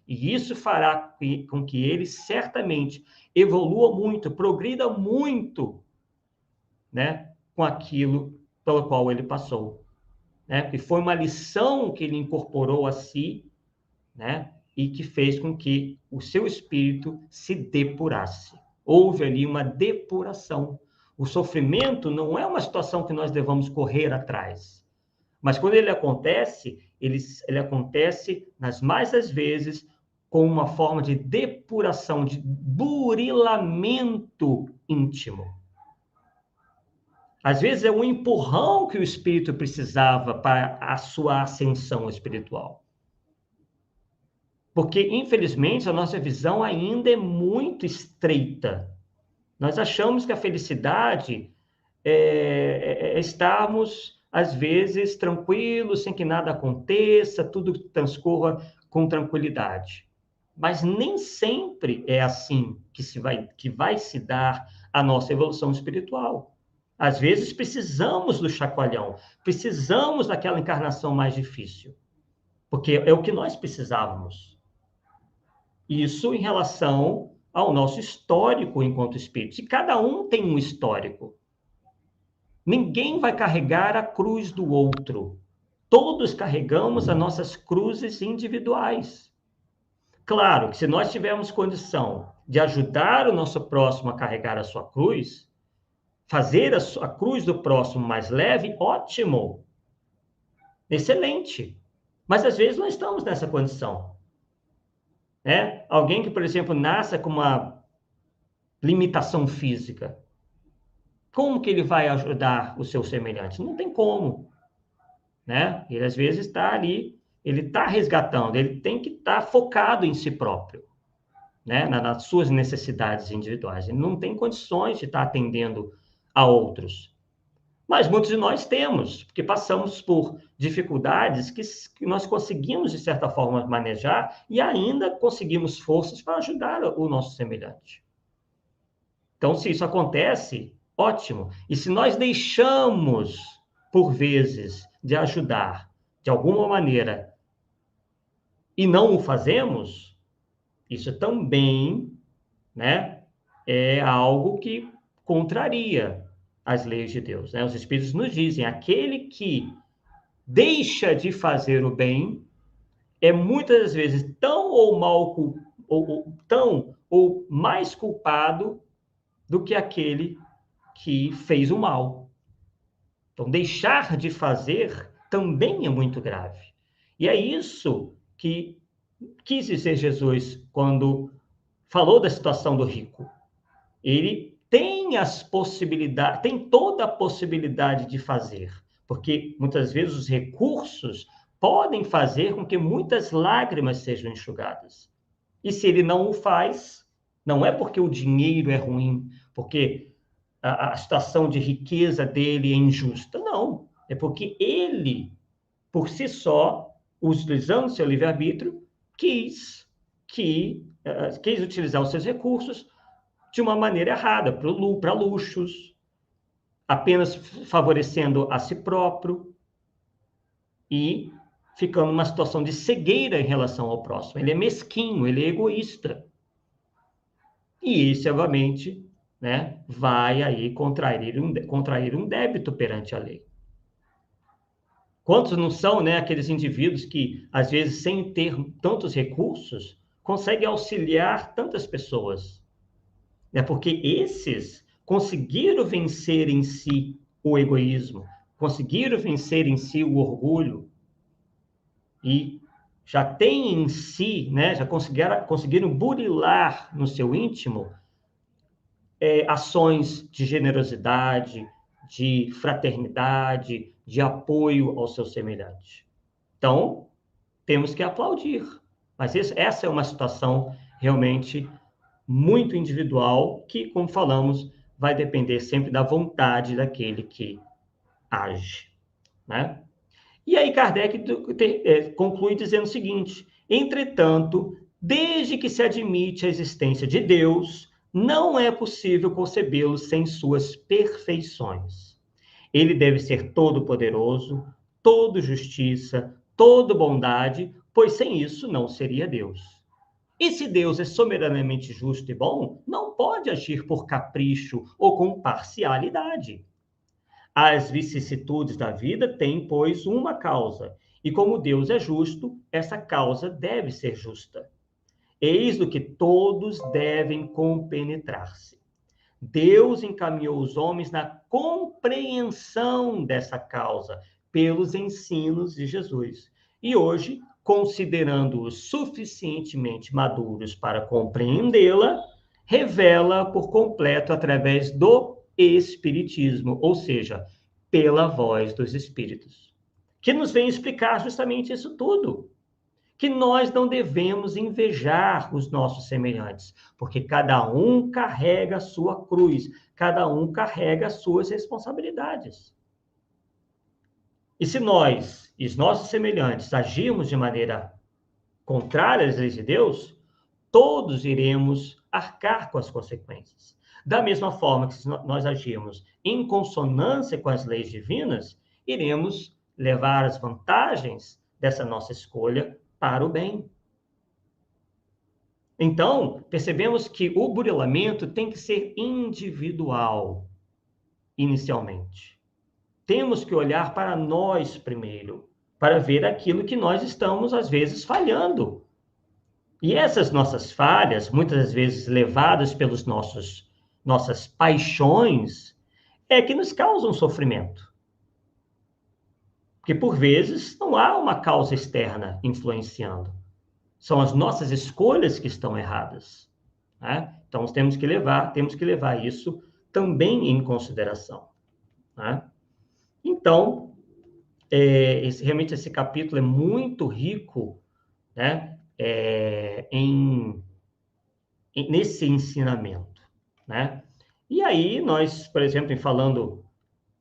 E isso fará com que ele certamente evolua muito, progrida muito, né, com aquilo pelo qual ele passou, né? E foi uma lição que ele incorporou a si, né? E que fez com que o seu espírito se depurasse. Houve ali uma depuração. O sofrimento não é uma situação que nós devamos correr atrás, mas quando ele acontece, ele acontece nas mais das vezes com uma forma de depuração, de burilamento íntimo. Às vezes é um empurrão que o espírito precisava para a sua ascensão espiritual. Porque, infelizmente, a nossa visão ainda é muito estreita. Nós achamos que a felicidade é estarmos, às vezes, tranquilos, sem que nada aconteça, tudo transcorra com tranquilidade. Mas nem sempre é assim que vai se dar a nossa evolução espiritual. Às vezes precisamos do chacoalhão, precisamos daquela encarnação mais difícil, porque é o que nós precisávamos. Isso em relação ao nosso histórico enquanto espírito. E cada um tem um histórico. Ninguém vai carregar a cruz do outro. Todos carregamos as nossas cruzes individuais. Claro que se nós tivermos condição de ajudar o nosso próximo a carregar a sua cruz, fazer a cruz do próximo mais leve, ótimo, excelente. Mas às vezes não estamos nessa condição. Alguém que, por exemplo, nasce com uma limitação física, como que ele vai ajudar o seu semelhante? Não tem como. Ele às vezes está ali, ele está resgatando, ele tem que estar focado em si próprio, nas suas necessidades individuais. Ele não tem condições de estar atendendo a outros. Mas muitos de nós temos, porque passamos por dificuldades que nós conseguimos, de certa forma, manejar e ainda conseguimos forças para ajudar o nosso semelhante. Então, se isso acontece, ótimo. E se nós deixamos, por vezes, de ajudar de alguma maneira e não o fazemos, isso também, é algo que contraria as leis de Deus. Os Espíritos nos dizem, aquele que deixa de fazer o bem é muitas vezes tão ou mais culpado do que aquele que fez o mal. Então, deixar de fazer também é muito grave. E é isso que quis dizer Jesus quando falou da situação do rico. Ele tem toda a possibilidade de fazer, porque muitas vezes os recursos podem fazer com que muitas lágrimas sejam enxugadas. E se ele não o faz, não é porque o dinheiro é ruim, porque a situação de riqueza dele é injusta, não. É porque ele, por si só, utilizando seu livre-arbítrio, quis utilizar os seus recursos de uma maneira errada, para luxos, apenas favorecendo a si próprio e ficando numa situação de cegueira em relação ao próximo. Ele é mesquinho, ele é egoísta. E isso, obviamente, vai aí contrair um débito perante a lei. Quantos não são, aqueles indivíduos que, às vezes, sem ter tantos recursos, conseguem auxiliar tantas pessoas? Porque esses conseguiram vencer em si o egoísmo, conseguiram vencer em si o orgulho e já têm em si, já conseguiram burilar no seu íntimo ações de generosidade, de fraternidade, de apoio ao seu semelhante. Então, temos que aplaudir. Mas essa é uma situação realmente muito individual, que, como falamos, vai depender sempre da vontade daquele que age. E aí Kardec conclui dizendo o seguinte: entretanto, desde que se admite a existência de Deus, não é possível concebê-lo sem suas perfeições. Ele deve ser todo-poderoso, todo justiça, todo bondade, pois sem isso não seria Deus. E se Deus é soberanamente justo e bom, não pode agir por capricho ou com parcialidade. As vicissitudes da vida têm, pois, uma causa, e como Deus é justo, essa causa deve ser justa. Eis do que todos devem compenetrar-se. Deus encaminhou os homens na compreensão dessa causa pelos ensinos de Jesus. E hoje, considerando-os suficientemente maduros para compreendê-la, revela por completo através do Espiritismo, ou seja, pela voz dos Espíritos, que nos vem explicar justamente isso tudo. Que nós não devemos invejar os nossos semelhantes, porque cada um carrega a sua cruz, cada um carrega as suas responsabilidades. E se nós e os nossos semelhantes agirmos de maneira contrária às leis de Deus, todos iremos arcar com as consequências. Da mesma forma que se nós agirmos em consonância com as leis divinas, iremos levar as vantagens dessa nossa escolha para o bem. Então, percebemos que o burilamento tem que ser individual, inicialmente. Temos que olhar para nós primeiro, para ver aquilo que nós estamos, às vezes, falhando. E essas nossas falhas, muitas vezes levadas pelos nossas paixões, é que nos causam sofrimento. Porque, por vezes, não há uma causa externa influenciando. São as nossas escolhas que estão erradas, né? Então, temos que levar isso também em consideração, né? Então, realmente esse capítulo é muito rico, né? Nesse ensinamento, né? E aí nós, por exemplo, falando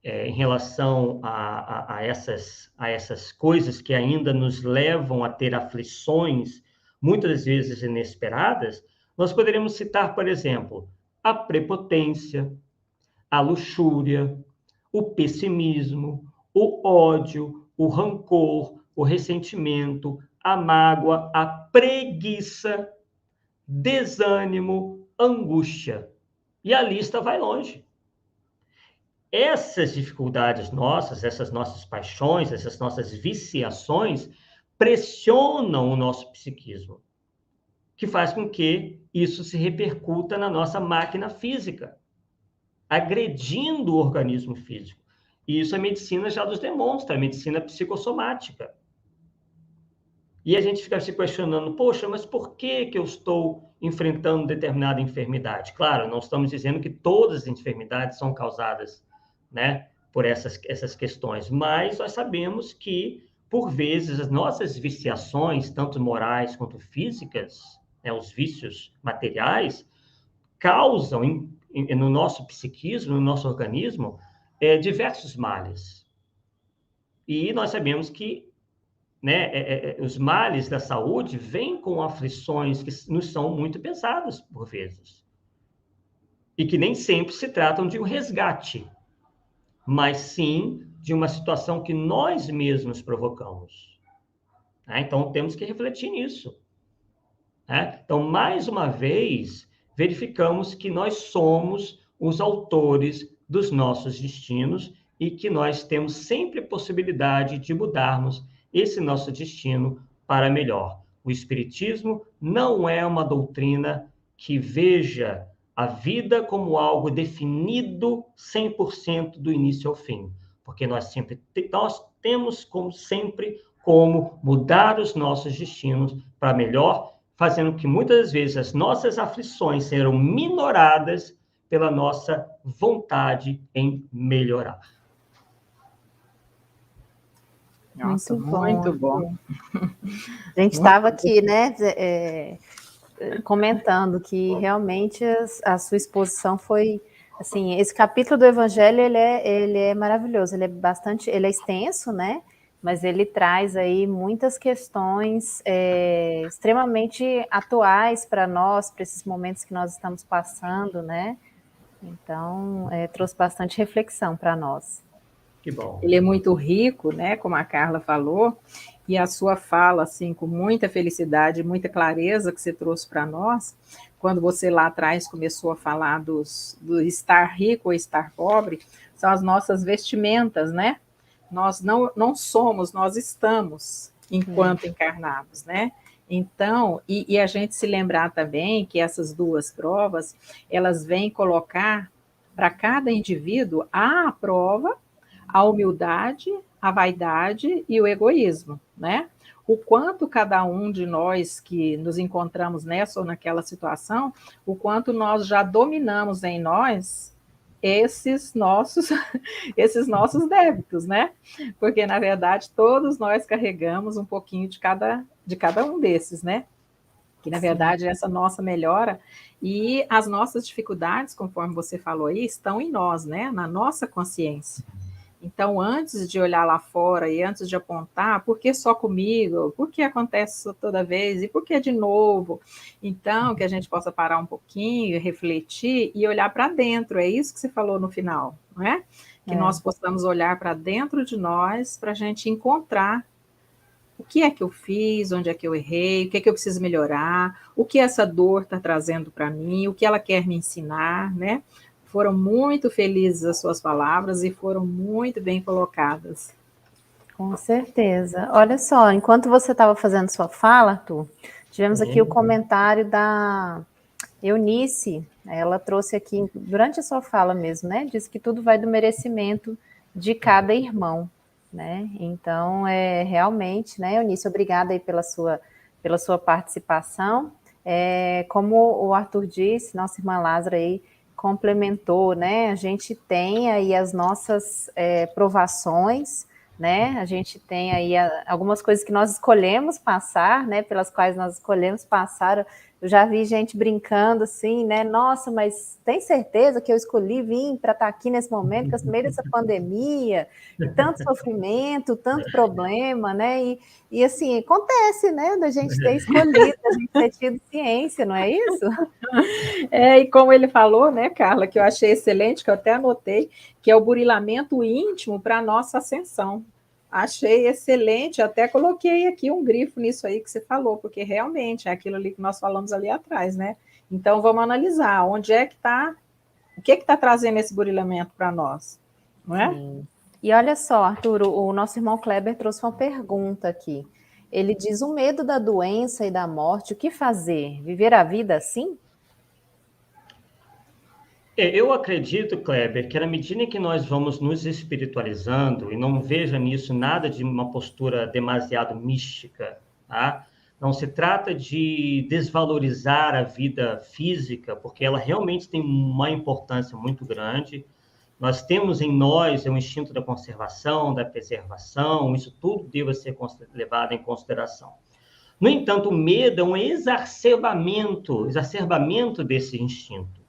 em relação a essas coisas que ainda nos levam a ter aflições, muitas vezes inesperadas, nós poderíamos citar, por exemplo, a prepotência, a luxúria, o pessimismo, o ódio, o rancor, o ressentimento, a mágoa, a preguiça, desânimo, angústia. E a lista vai longe. Essas dificuldades nossas, essas nossas paixões, essas nossas viciações, pressionam o nosso psiquismo, que faz com que isso se repercuta na nossa máquina física, agredindo o organismo físico. E isso a medicina já nos demonstra, a medicina psicossomática. E a gente fica se questionando, poxa, mas por que eu estou enfrentando determinada enfermidade? Claro, não estamos dizendo que todas as enfermidades são causadas, né, por essas questões, mas nós sabemos que, por vezes, as nossas viciações, tanto morais quanto físicas, né, os vícios materiais, causam no nosso psiquismo, no nosso organismo, diversos males. E nós sabemos que, né, os males da saúde vêm com aflições que nos são muito pesadas, por vezes. E que nem sempre se tratam de um resgate, mas sim de uma situação que nós mesmos provocamos. Né? Então, temos que refletir nisso. Né? Então, mais uma vez, verificamos que nós somos os autores dos nossos destinos e que nós temos sempre possibilidade de mudarmos esse nosso destino para melhor. O Espiritismo não é uma doutrina que veja a vida como algo definido 100% do início ao fim, porque nós temos como mudar os nossos destinos para melhor, fazendo que muitas vezes as nossas aflições serão minoradas pela nossa vontade em melhorar. Nossa, muito bom. A gente estava aqui, né, comentando que realmente a sua exposição foi, assim, esse capítulo do Evangelho, ele é maravilhoso, ele é extenso, né, mas ele traz aí muitas questões extremamente atuais para nós, para esses momentos que nós estamos passando, né, então trouxe bastante reflexão para nós. Que bom. Ele é muito rico, né, como a Carla falou, e a sua fala, assim, com muita felicidade, muita clareza que você trouxe para nós, quando você lá atrás começou a falar do estar rico ou estar pobre, são as nossas vestimentas, né? Nós não somos, nós estamos enquanto encarnados, né? Então, e a gente se lembrar também que essas duas provas, elas vêm colocar para cada indivíduo a prova, a humildade, a vaidade e o egoísmo, né? O quanto cada um de nós que nos encontramos nessa ou naquela situação, o quanto nós já dominamos em nós esses nossos débitos, né? Porque, na verdade, todos nós carregamos um pouquinho de cada um desses, né? Que, na verdade, é essa nossa melhora e as nossas dificuldades, conforme você falou aí, estão em nós, né? Na nossa consciência. Então, antes de olhar lá fora e antes de apontar, por que só comigo? Por que acontece isso toda vez? E por que de novo? Então, que a gente possa parar um pouquinho, refletir e olhar para dentro. É isso que você falou no final, não é? Que nós possamos olhar para dentro de nós para a gente encontrar o que é que eu fiz, onde é que eu errei, o que é que eu preciso melhorar, o que essa dor está trazendo para mim, o que ela quer me ensinar, né? Foram muito felizes as suas palavras e foram muito bem colocadas. Com certeza. Olha só, enquanto você estava fazendo sua fala, Arthur, tivemos aqui o comentário da Eunice. Ela trouxe aqui, durante a sua fala mesmo, né? Disse que tudo vai do merecimento de cada irmão, né? Então, realmente, né, Eunice, obrigada aí pela sua participação. Como o Arthur disse, nossa irmã Lázara aí complementou, né? A gente tem aí as nossas provações, né? A gente tem aí algumas coisas que nós escolhemos passar, né? Pelas quais nós escolhemos passar. Eu já vi gente brincando assim, né? Nossa, mas tem certeza que eu escolhi vir para estar aqui nesse momento, que no meio dessa pandemia, e tanto sofrimento, tanto problema, né? E assim, acontece, né? Da gente ter escolhido, da gente ter tido ciência, não é isso? E como ele falou, né, Carla, que eu achei excelente, que eu até anotei, que é o burilamento íntimo para a nossa ascensão. Achei excelente, até coloquei aqui um grifo nisso aí que você falou, porque realmente é aquilo ali que nós falamos ali atrás, né? Então, vamos analisar onde é que está, o que está trazendo esse burilamento para nós, não é? Sim. E olha só, Arthur, o nosso irmão Kleber trouxe uma pergunta aqui. Ele diz: o medo da doença e da morte, o que fazer? Viver a vida assim? Eu acredito, Kleber, que na medida em que nós vamos nos espiritualizando, e não veja nisso nada de uma postura demasiado mística, tá? Não se trata de desvalorizar a vida física, porque ela realmente tem uma importância muito grande. Nós temos em nós o instinto da conservação, da preservação, isso tudo deve ser levado em consideração. No entanto, o medo é um exacerbamento desse instinto.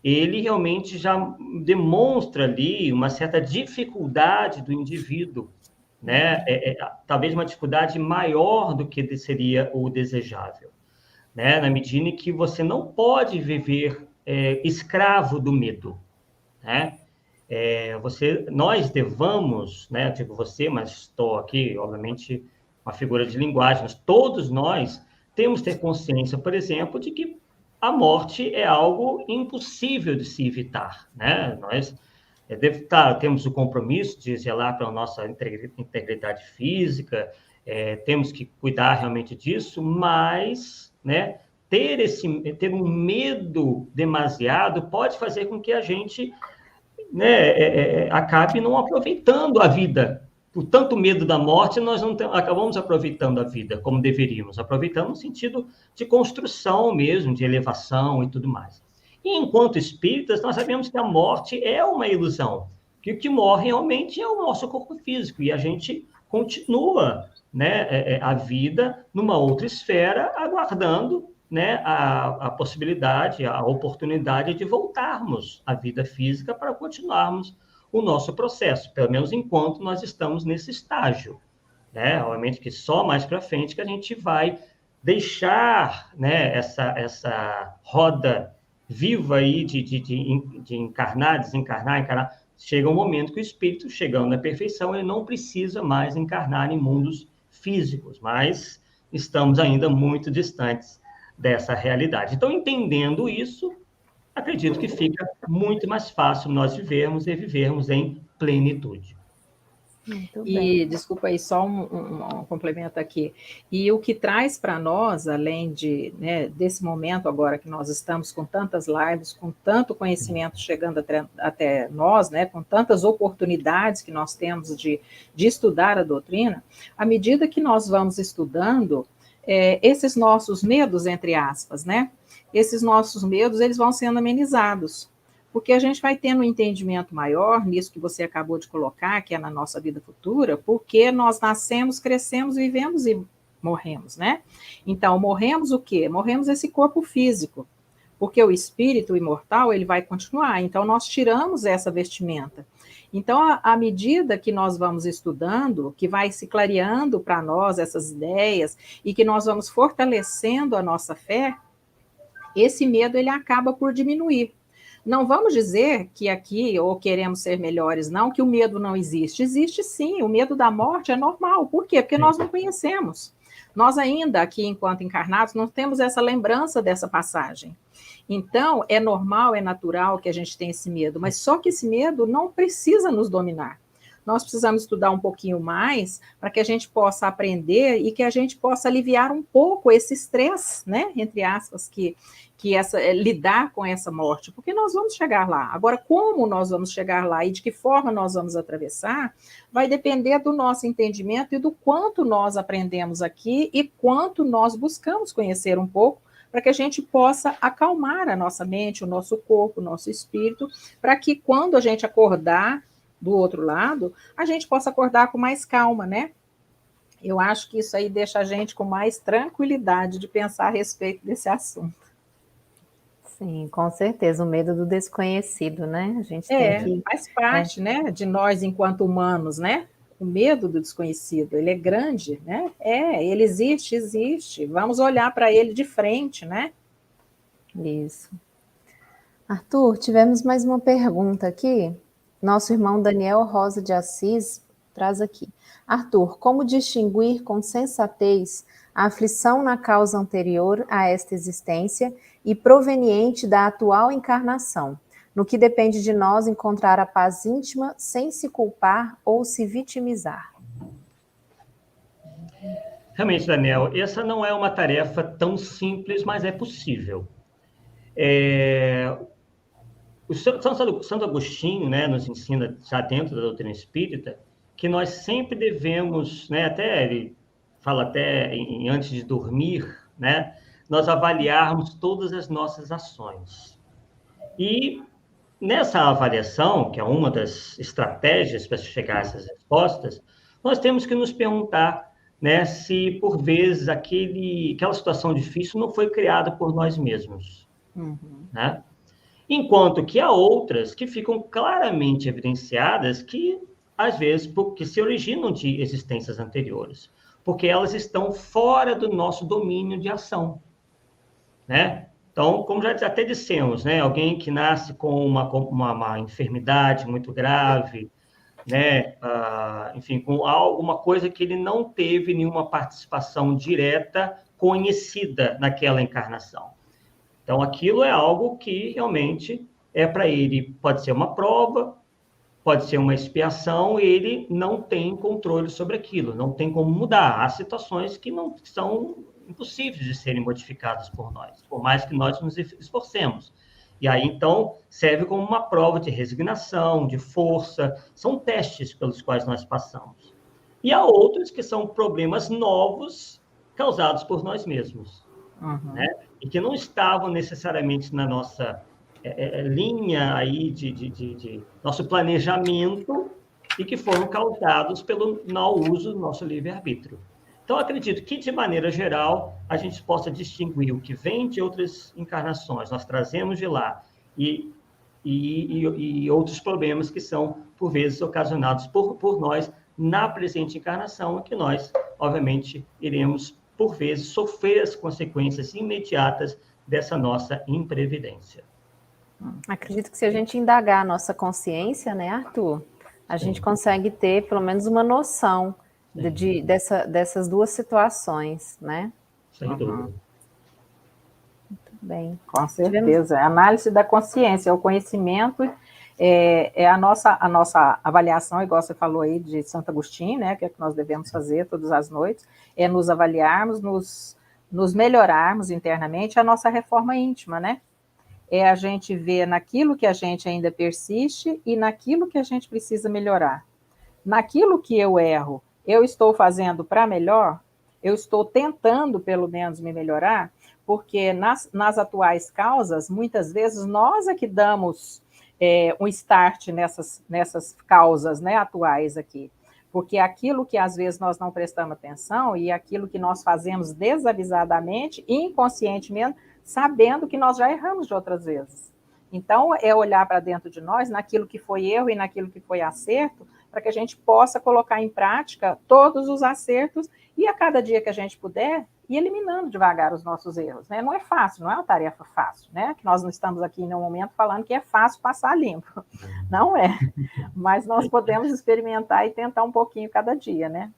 Ele realmente já demonstra ali uma certa dificuldade do indivíduo, né? Talvez uma dificuldade maior do que seria o desejável, né? Na medida em que você não pode viver escravo do medo, né? Nós devamos, né? Digo você, mas estou aqui, obviamente, uma figura de linguagem, mas todos nós temos que ter consciência, por exemplo, de que a morte é algo impossível de se evitar, né? Nós temos o compromisso de zelar pela nossa integridade física, temos que cuidar realmente disso, mas, né, ter um medo demasiado pode fazer com que a gente, né, acabe não aproveitando a vida. Por tanto medo da morte, nós não acabamos aproveitando a vida como deveríamos, aproveitando no sentido de construção mesmo, de elevação e tudo mais. E enquanto espíritas, nós sabemos que a morte é uma ilusão, que o que morre realmente é o nosso corpo físico, e a gente continua, né, a vida numa outra esfera, aguardando, né, a possibilidade, a oportunidade de voltarmos à vida física para continuarmos o nosso processo, pelo menos enquanto nós estamos nesse estágio, né? Obviamente que só mais para frente que a gente vai deixar, né, essa roda viva aí de encarnar, desencarnar, encarnar. Chega um momento que o espírito, chegando à perfeição, ele não precisa mais encarnar em mundos físicos, mas estamos ainda muito distantes dessa realidade. Então, entendendo isso, acredito que fica muito mais fácil nós vivermos e vivermos em plenitude. Muito E, bem. desculpa aí, só um complemento aqui. E o que traz para nós, além de, né, desse momento agora que nós estamos com tantas lives, com tanto conhecimento chegando até nós, né, com tantas oportunidades que nós temos de estudar a doutrina, à medida que nós vamos estudando, esses nossos medos, entre aspas, né, esses nossos medos, eles vão sendo amenizados, porque a gente vai tendo um entendimento maior nisso que você acabou de colocar, que é na nossa vida futura, porque nós nascemos, crescemos, vivemos e morremos, né? Então, morremos o quê? Morremos esse corpo físico, porque o espírito imortal, ele vai continuar. Então, nós tiramos essa vestimenta. Então, à medida que nós vamos estudando, que vai se clareando para nós essas ideias e que nós vamos fortalecendo a nossa fé, esse medo ele acaba por diminuir. Não vamos dizer que aqui, ou queremos ser melhores, não, que o medo não existe. Existe sim, o medo da morte é normal. Por quê? Porque nós não conhecemos. Nós ainda, aqui, enquanto encarnados, não temos essa lembrança dessa passagem. Então, é normal, é natural que a gente tenha esse medo, mas só que esse medo não precisa nos dominar. nós precisamos estudar um pouquinho mais para que a gente possa aprender e que a gente possa aliviar um pouco esse estresse, né, entre aspas, lidar com essa morte, porque nós vamos chegar lá. Agora, como nós vamos chegar lá e de que forma nós vamos atravessar, vai depender do nosso entendimento e do quanto nós aprendemos aqui e quanto nós buscamos conhecer um pouco, para que a gente possa acalmar a nossa mente, o nosso corpo, o nosso espírito, para que quando a gente acordar do outro lado, a gente possa acordar com mais calma, né? Eu acho que isso aí deixa a gente com mais tranquilidade de pensar a respeito desse assunto. Sim, com certeza, o medo do desconhecido, né? A gente tem que... faz parte, né, de nós enquanto humanos, né? O medo do desconhecido, ele é grande, né? Ele existe. Vamos olhar para ele de frente, né? Isso. Arthur, tivemos mais uma pergunta aqui. Nosso irmão Daniel Rosa de Assis traz aqui. Arthur, como distinguir com sensatez a aflição na causa anterior a esta existência e proveniente da atual encarnação, no que depende de nós encontrar a paz íntima sem se culpar ou se vitimizar? Realmente, Daniel, essa não é uma tarefa tão simples, mas é possível. O Santo Agostinho, né, nos ensina, já dentro da doutrina espírita, que nós sempre devemos, né, até ele fala até antes de dormir, né, nós avaliarmos todas as nossas ações. E nessa avaliação, que é uma das estratégias para chegar a essas respostas, nós temos que nos perguntar, né, se por vezes aquela situação difícil não foi criada por nós mesmos, né? Enquanto que há outras que ficam claramente evidenciadas que, às vezes, porque se originam de existências anteriores, porque elas estão fora do nosso domínio de ação, né? Então, como já até dissemos, né, alguém que nasce com uma enfermidade muito grave, né, enfim, com alguma coisa que ele não teve nenhuma participação direta conhecida naquela encarnação. Então, aquilo é algo que realmente é para ele, pode ser uma prova, pode ser uma expiação, e ele não tem controle sobre aquilo, não tem como mudar. Há situações que não são impossíveis de serem modificadas por nós, por mais que nós nos esforcemos. E aí, então, serve como uma prova de resignação, de força, são testes pelos quais nós passamos. E há outros que são problemas novos causados por nós mesmos, né? E que não estavam necessariamente na nossa linha aí de nosso planejamento e que foram causados pelo mau uso do nosso livre-arbítrio. Então, acredito que, de maneira geral, a gente possa distinguir o que vem de outras encarnações, nós trazemos de lá, e outros problemas que são, por vezes, ocasionados por nós na presente encarnação, e que nós, obviamente, iremos, por vezes, sofrer as consequências imediatas dessa nossa imprevidência. Acredito que se a gente indagar a nossa consciência, né, Arthur, a gente consegue ter, pelo menos, uma noção dessas duas situações, né? Sem dúvida. Muito bem. Com certeza. A análise da consciência, o conhecimento, a nossa avaliação, igual você falou aí de Santo Agostinho, né, que é o que nós devemos fazer todas as noites, é nos avaliarmos, nos melhorarmos internamente, a nossa reforma íntima, né? É a gente ver naquilo que a gente ainda persiste e naquilo que a gente precisa melhorar. Naquilo que eu erro, eu estou fazendo para melhor? Eu estou tentando, pelo menos, me melhorar? Porque nas atuais causas, muitas vezes, nós é que damos um start nessas causas, né, atuais aqui. Porque aquilo que, às vezes, nós não prestamos atenção e aquilo que nós fazemos desavisadamente, inconscientemente, sabendo que nós já erramos de outras vezes. Então, é olhar para dentro de nós, naquilo que foi erro e naquilo que foi acerto, para que a gente possa colocar em prática todos os acertos e a cada dia que a gente puder, ir eliminando devagar os nossos erros, né? Não é fácil, não é uma tarefa fácil, né? Que nós não estamos aqui em nenhum momento falando que é fácil passar limpo. Não é. Mas nós podemos experimentar e tentar um pouquinho cada dia, né?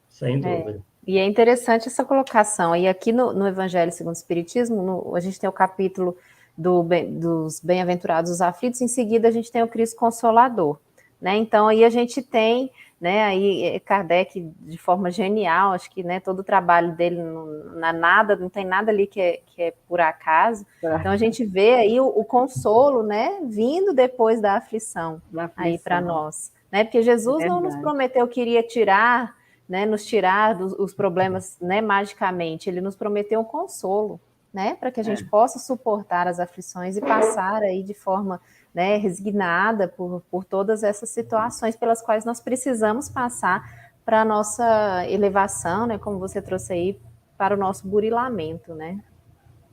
Sem dúvida. E é interessante essa colocação. E aqui no Evangelho segundo o Espiritismo, a gente tem o capítulo dos bem-aventurados os aflitos, em seguida a gente tem o Cristo Consolador. né? Então, aí a gente tem, né, aí Kardec, de forma genial, acho que, né, todo o trabalho dele não tem nada ali que é por acaso. Então, a gente vê aí o consolo, né, vindo depois da aflição. Aí para nós, né? Porque Jesus não nos prometeu que iria tirar, né, nos tirar os problemas, né, magicamente. Ele nos prometeu um consolo, né, para que a gente possa suportar as aflições e passar aí de forma, né, resignada por todas essas situações pelas quais nós precisamos passar para a nossa elevação, né, como você trouxe aí, para o nosso burilamento, né?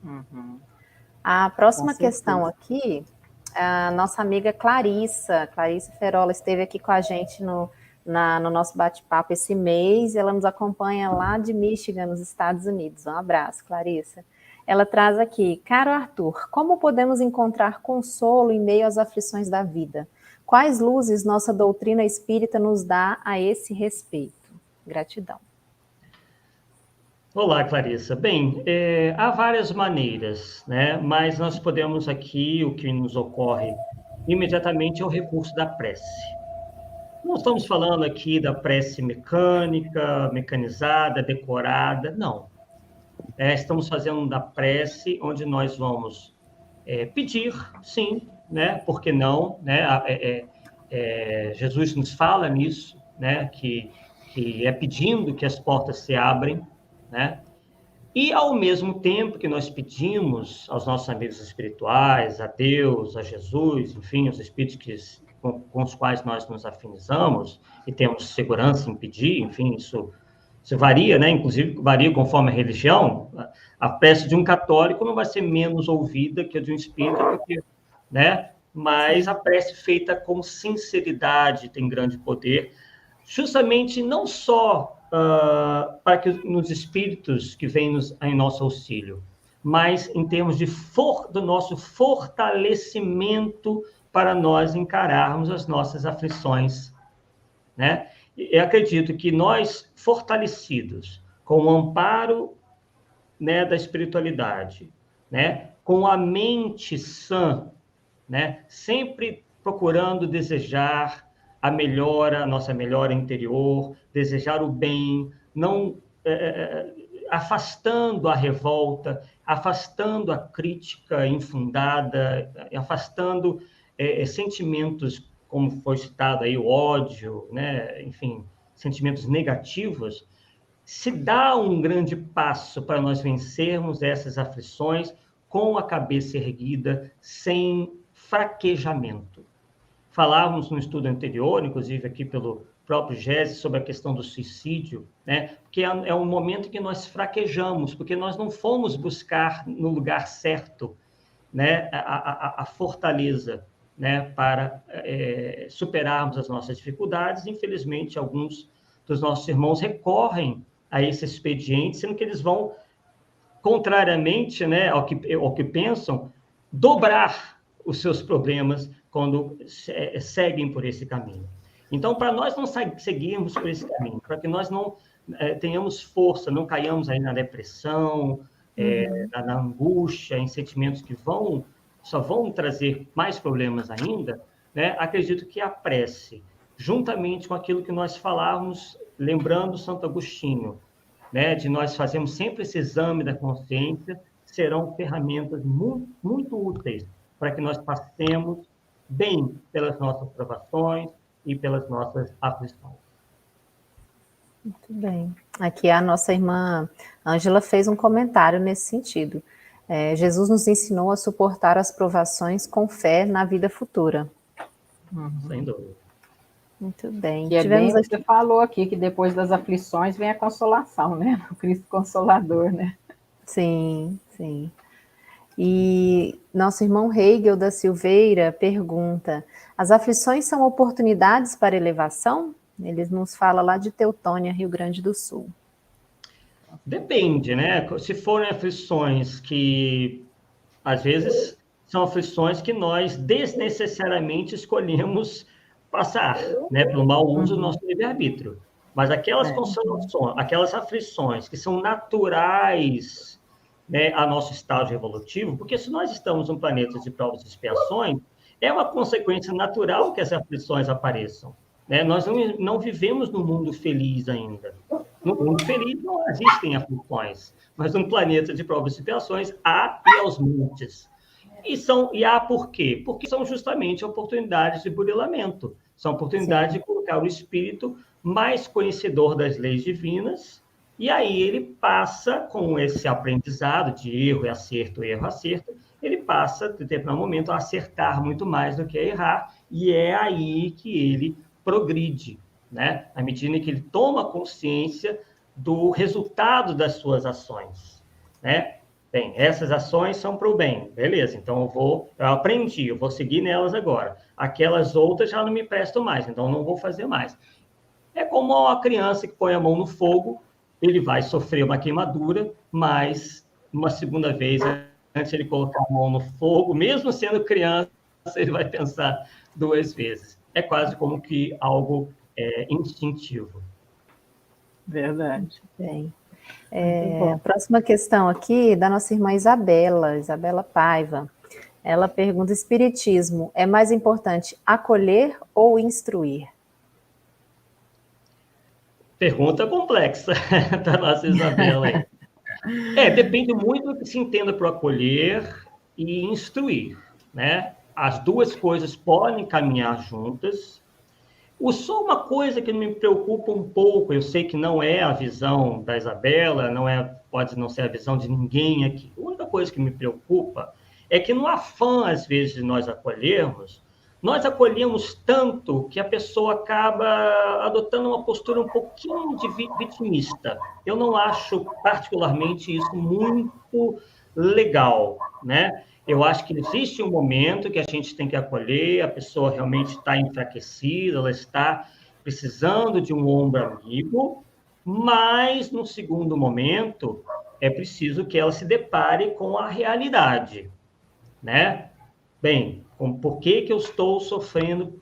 Uhum. A próxima questão aqui, a nossa amiga Clarissa Ferola esteve aqui com a gente no nosso bate-papo esse mês, ela nos acompanha lá de Michigan, nos Estados Unidos. Um abraço, Clarissa. Ela traz aqui: caro Arthur, como podemos encontrar consolo em meio às aflições da vida? Quais luzes nossa doutrina espírita nos dá a esse respeito? Gratidão. Olá, Clarissa. Bem, há várias maneiras, né? Mas nós podemos aqui, o que nos ocorre imediatamente é o recurso da prece. Não estamos falando aqui da prece mecânica, mecanizada, decorada, não. Estamos fazendo da prece onde nós vamos pedir, sim, né? Por que não? Né? Jesus nos fala nisso, né? Que é pedindo que as portas se abrem, né? E, ao mesmo tempo que nós pedimos aos nossos amigos espirituais, a Deus, a Jesus, enfim, os espíritos com os quais nós nos afinizamos e temos segurança em pedir, enfim, isso varia, né? Inclusive, varia conforme a religião. A prece de um católico não vai ser menos ouvida que a de um espírita, porque, né? Mas a prece feita com sinceridade tem grande poder, justamente não só para que nos espíritos que vêm em nosso auxílio, mas em termos do nosso fortalecimento para nós encararmos as nossas aflições, né? Eu acredito que nós, fortalecidos com o amparo, né, da espiritualidade, né, com a mente sã, né, sempre procurando desejar a nossa melhora interior, desejar o bem, não afastando a revolta, afastando a crítica infundada, afastando sentimentos, como foi citado aí, o ódio, né, enfim, sentimentos negativos, se dá um grande passo para nós vencermos essas aflições com a cabeça erguida, sem fraquejamento. Falávamos no estudo anterior, inclusive aqui pelo próprio Gese, sobre a questão do suicídio, né? Porque é um momento em que nós fraquejamos, porque nós não fomos buscar no lugar certo, né, a fortaleza, né, para superarmos as nossas dificuldades. Infelizmente, alguns dos nossos irmãos recorrem a esse expediente, sendo que eles vão, contrariamente, né, ao que pensam, dobrar os seus problemas quando seguem por esse caminho. Então, para nós não seguirmos por esse caminho, para que nós não tenhamos força, não caiamos aí na depressão, na angústia, em sentimentos que só vão trazer mais problemas ainda, né? Acredito que a prece, juntamente com aquilo que nós falávamos, lembrando Santo Agostinho, né, de nós fazermos sempre esse exame da consciência, serão ferramentas muito, muito úteis para que nós passemos bem pelas nossas provações e pelas nossas aflições. Muito bem. Aqui a nossa irmã Ângela fez um comentário nesse sentido. Jesus nos ensinou a suportar as provações com fé na vida futura. Sem dúvida. Muito bem. Que bem o que você falou aqui, que depois das aflições vem a consolação, né? O Cristo Consolador, né? Sim, sim. E nosso irmão Hegel da Silveira pergunta: as aflições são oportunidades para elevação? Ele nos fala lá de Teutônia, Rio Grande do Sul. Depende, né? Se forem aflições que, às vezes, são aflições que nós desnecessariamente escolhemos passar, né? Pelo mau uso do nosso livre-arbítrio. Mas aquelas consolações, aquelas aflições que são naturais, né, a nosso estado evolutivo, porque se nós estamos num planeta de provas e expiações, É uma consequência natural que as aflições apareçam, né? Nós não vivemos num mundo feliz ainda. No mundo feliz não existem aflições, mas no planeta de provas e expiações há e aos montes. E há por quê? Porque são justamente oportunidades de burilamento, são oportunidades de colocar o espírito mais conhecedor das leis divinas, e aí ele passa, com esse aprendizado de erro e acerto, ele passa, de determinado momento, a acertar muito mais do que a errar, e é aí que ele progride, né? À medida que ele toma consciência do resultado das suas ações, né? Bem, essas ações são para o bem, beleza, então eu aprendi, eu vou seguir nelas agora. Aquelas outras já não me prestam mais, então não vou fazer mais. É como uma criança que põe a mão no fogo, ele vai sofrer uma queimadura, mas uma segunda vez, antes de ele colocar a mão no fogo, mesmo sendo criança, ele vai pensar 2 vezes. É quase como que algo instintivo. Verdade. Bem. A próxima questão aqui da nossa irmã Isabela Paiva. Ela pergunta: espiritismo é mais importante acolher ou instruir? Pergunta complexa da nossa Isabela aí. Depende muito do que se entenda por acolher e instruir, né? As duas coisas podem caminhar juntas. Só uma coisa que me preocupa um pouco, eu sei que não é a visão da Isabela, pode não ser a visão de ninguém aqui. A única coisa que me preocupa é que no afã, às vezes, de nós acolhemos tanto que a pessoa acaba adotando uma postura um pouquinho de vitimista. Eu não acho particularmente isso muito legal, né? Eu acho que existe um momento que a gente tem que acolher, a pessoa realmente está enfraquecida, ela está precisando de um ombro amigo, mas, no segundo momento, é preciso que ela se depare com a realidade, né? Bem, por que eu estou sofrendo,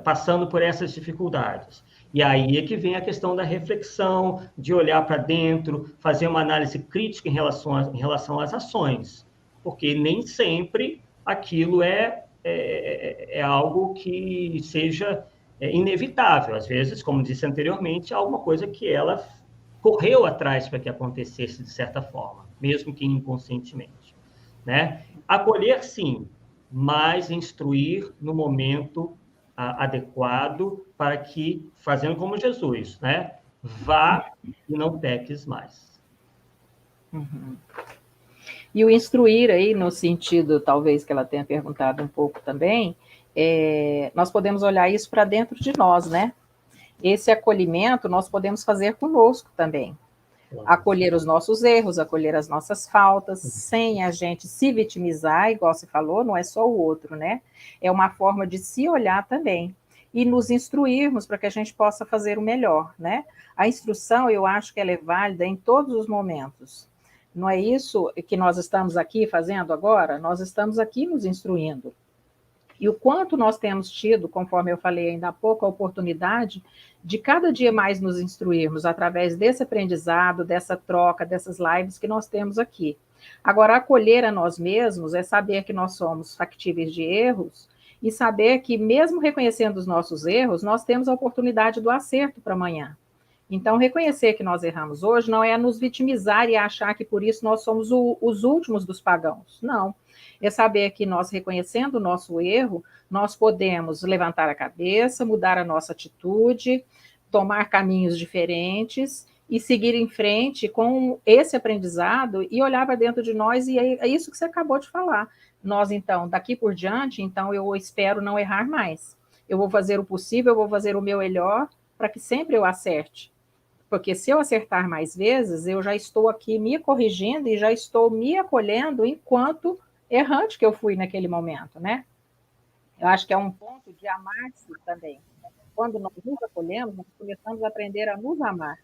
passando por essas dificuldades? E aí é que vem a questão da reflexão, de olhar para dentro, fazer uma análise crítica em relação às ações, porque nem sempre aquilo é algo que seja inevitável. Às vezes, como disse anteriormente, há alguma coisa que ela correu atrás para que acontecesse de certa forma, mesmo que inconscientemente, né? Acolher, sim, mas instruir no momento adequado para que, fazendo como Jesus, né? Vá e não peques mais. Uhum. E o instruir aí, no sentido, talvez, que ela tenha perguntado um pouco também, nós podemos olhar isso para dentro de nós, né? Esse acolhimento nós podemos fazer conosco também. Acolher os nossos erros, acolher as nossas faltas, sem a gente se vitimizar, igual você falou, não é só o outro, né? É uma forma de se olhar também. E nos instruirmos para que a gente possa fazer o melhor, né? A instrução, eu acho que ela é válida em todos os momentos. Não é isso que nós estamos aqui fazendo agora? Nós estamos aqui nos instruindo. E o quanto nós temos tido, conforme eu falei ainda há pouco, a oportunidade de cada dia mais nos instruirmos através desse aprendizado, dessa troca, dessas lives que nós temos aqui. Agora, acolher a nós mesmos é saber que nós somos factíveis de erros e saber que, mesmo reconhecendo os nossos erros, nós temos a oportunidade do acerto para amanhã. Então, reconhecer que nós erramos hoje não é nos vitimizar e achar que por isso nós somos os últimos dos pagãos. Não. É saber que nós, reconhecendo o nosso erro, nós podemos levantar a cabeça, mudar a nossa atitude, tomar caminhos diferentes e seguir em frente com esse aprendizado e olhar para dentro de nós, e é isso que você acabou de falar. Nós, então, daqui por diante, então, eu espero não errar mais. Eu vou fazer o possível, eu vou fazer o meu melhor para que sempre eu acerte. Porque se eu acertar mais vezes, eu já estou aqui me corrigindo e já estou me acolhendo enquanto errante que eu fui naquele momento, né? Eu acho que é um ponto de amar-se também. Quando nós nos acolhemos, nós começamos a aprender a nos amar.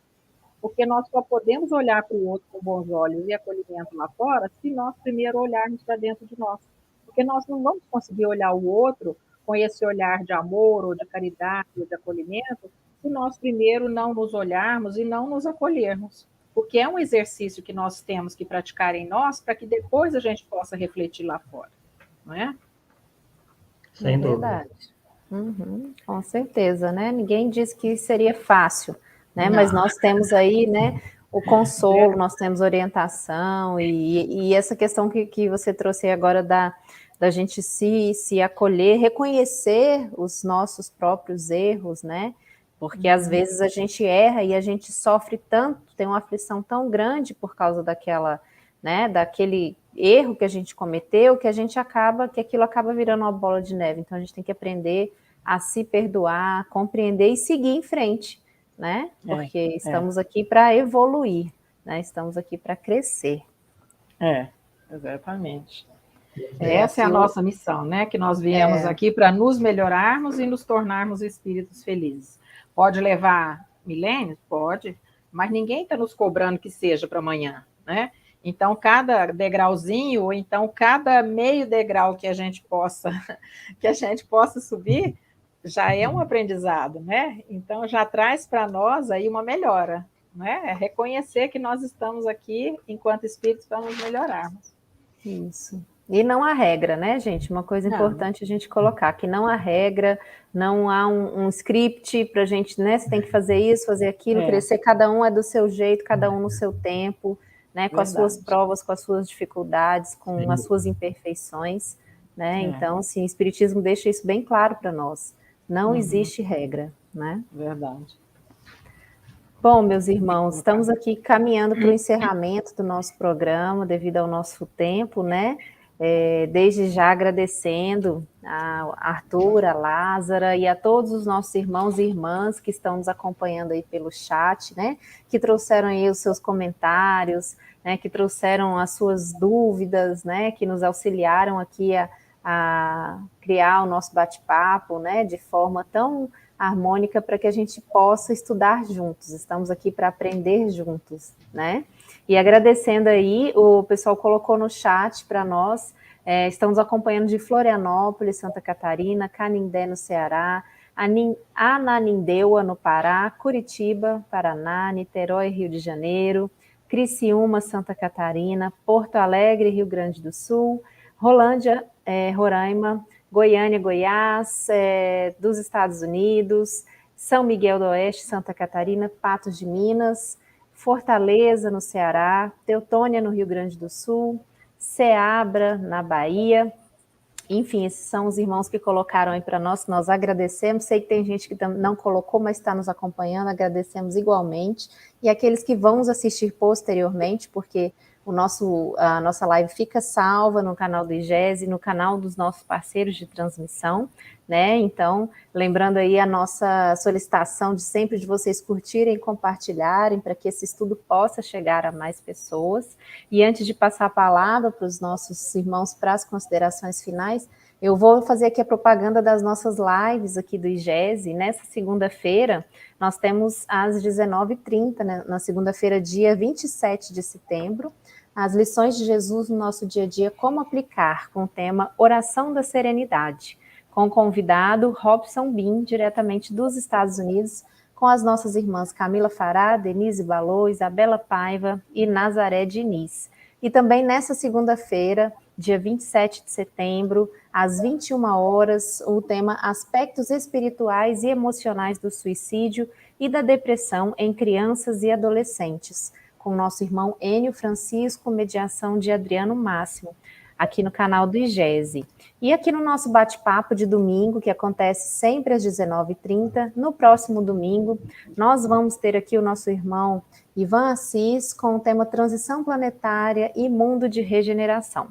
Porque nós só podemos olhar para o outro com bons olhos e acolhimento lá fora se nós primeiro olharmos para dentro de nós. Porque nós não vamos conseguir olhar o outro com esse olhar de amor ou de caridade ou de acolhimento se nós primeiro não nos olharmos e não nos acolhermos. Porque é um exercício que nós temos que praticar em nós para que depois a gente possa refletir lá fora, não é? Sem dúvida. Verdade. Com certeza, né? Ninguém disse que seria fácil, né? Mas nós temos aí, né, o consolo, nós temos orientação, e essa questão que você trouxe agora da gente se acolher, reconhecer os nossos próprios erros, né? Porque às vezes a gente erra e a gente sofre tanto, tem uma aflição tão grande por causa daquela, né, daquele erro que a gente cometeu, que a gente que aquilo acaba virando uma bola de neve. Então a gente tem que aprender a se perdoar, compreender e seguir em frente, né? Porque estamos aqui para evoluir, né? Estamos aqui para crescer. Exatamente. Essa é a nossa missão, né? Que nós viemos aqui para nos melhorarmos e nos tornarmos espíritos felizes. Pode levar milênios? Pode, mas ninguém está nos cobrando que seja para amanhã, né? Então, cada degrauzinho, ou então cada meio degrau que a gente possa subir, já é um aprendizado, né? Então, já traz para nós aí uma melhora, né? É reconhecer que nós estamos aqui, enquanto espíritos, para nos melhorarmos. Isso. E não há regra, né, gente? Uma coisa importante a gente colocar, que não há regra, não há um script para a gente, né? Você tem que fazer isso, fazer aquilo, crescer, cada um é do seu jeito, cada um no seu tempo, né? Com as suas provas, com as suas dificuldades, com as suas imperfeições, né? Então, assim, o Espiritismo deixa isso bem claro para nós. Não existe regra, né? Verdade. Bom, meus irmãos, estamos aqui caminhando para o encerramento do nosso programa, devido ao nosso tempo, né? Desde já agradecendo a Arthur, a Lázara e a todos os nossos irmãos e irmãs que estão nos acompanhando aí pelo chat, né? Que trouxeram aí os seus comentários, né? Que trouxeram as suas dúvidas, né? Que nos auxiliaram aqui a criar o nosso bate-papo, né? De forma tão harmônica para que a gente possa estudar juntos. Estamos aqui para aprender juntos, né? E agradecendo aí, o pessoal colocou no chat para nós, estamos acompanhando de Florianópolis, Santa Catarina, Canindé, no Ceará, Ananindeua, no Pará, Curitiba, Paraná, Niterói, Rio de Janeiro, Criciúma, Santa Catarina, Porto Alegre, Rio Grande do Sul, Rolândia, Roraima, Goiânia, Goiás, dos Estados Unidos, São Miguel do Oeste, Santa Catarina, Patos de Minas, Fortaleza, no Ceará, Teutônia, no Rio Grande do Sul, Ceabra, na Bahia. Enfim, esses são os irmãos que colocaram aí para nós agradecemos. Sei que tem gente que não colocou, mas está nos acompanhando, agradecemos igualmente. E aqueles que vão nos assistir posteriormente, porque a nossa live fica salva no canal do IGESE, no canal dos nossos parceiros de transmissão, né? Então, lembrando aí a nossa solicitação de sempre de vocês curtirem, compartilharem, para que esse estudo possa chegar a mais pessoas. E antes de passar a palavra para os nossos irmãos para as considerações finais, eu vou fazer aqui a propaganda das nossas lives aqui do IGESE. Nessa segunda-feira, nós temos às 19h30, né, na segunda-feira, dia 27 de setembro, as lições de Jesus no nosso dia a dia, como aplicar, com o tema Oração da Serenidade, com o convidado Robson Bin, diretamente dos Estados Unidos, com as nossas irmãs Camila Fará, Denise Balô, Isabela Paiva e Nazaré Diniz. E também nessa segunda-feira, dia 27 de setembro, às 21 horas, o tema Aspectos Espirituais e Emocionais do Suicídio e da Depressão em Crianças e Adolescentes, com o nosso irmão Enio Francisco, mediação de Adriano Máximo, aqui no canal do IGESE. E aqui no nosso bate-papo de domingo, que acontece sempre às 19h30, no próximo domingo, nós vamos ter aqui o nosso irmão Ivan Assis com o tema Transição Planetária e Mundo de Regeneração.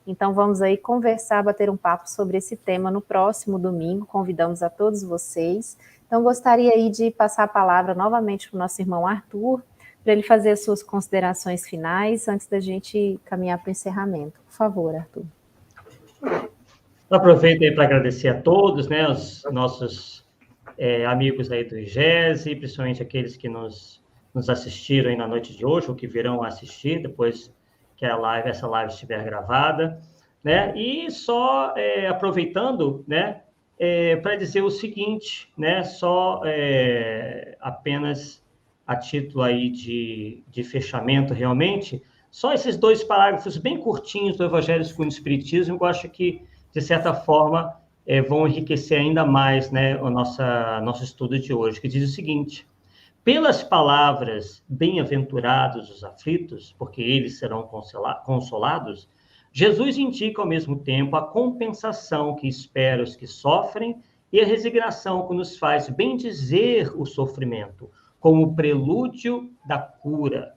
Então vamos aí conversar, bater um papo sobre esse tema no próximo domingo, convidamos a todos vocês. Então gostaria aí de passar a palavra novamente para o nosso irmão Arthur, para ele fazer as suas considerações finais, antes da gente caminhar para o encerramento. Por favor, Arthur. Aproveito aí para agradecer a todos, né, os nossos amigos aí do IGESE, principalmente aqueles que nos assistiram aí na noite de hoje, ou que virão assistir depois que essa live estiver gravada, né, e só aproveitando, né, para dizer o seguinte, né, apenas a título aí de fechamento, realmente, só esses 2 parágrafos bem curtinhos do Evangelho segundo o Espiritismo, eu acho que, de certa forma, vão enriquecer ainda mais, né, o nosso estudo de hoje, que diz o seguinte: pelas palavras bem-aventurados os aflitos, porque eles serão consolados, Jesus indica ao mesmo tempo a compensação que espera os que sofrem e a resignação que nos faz bendizer o sofrimento, como prelúdio da cura.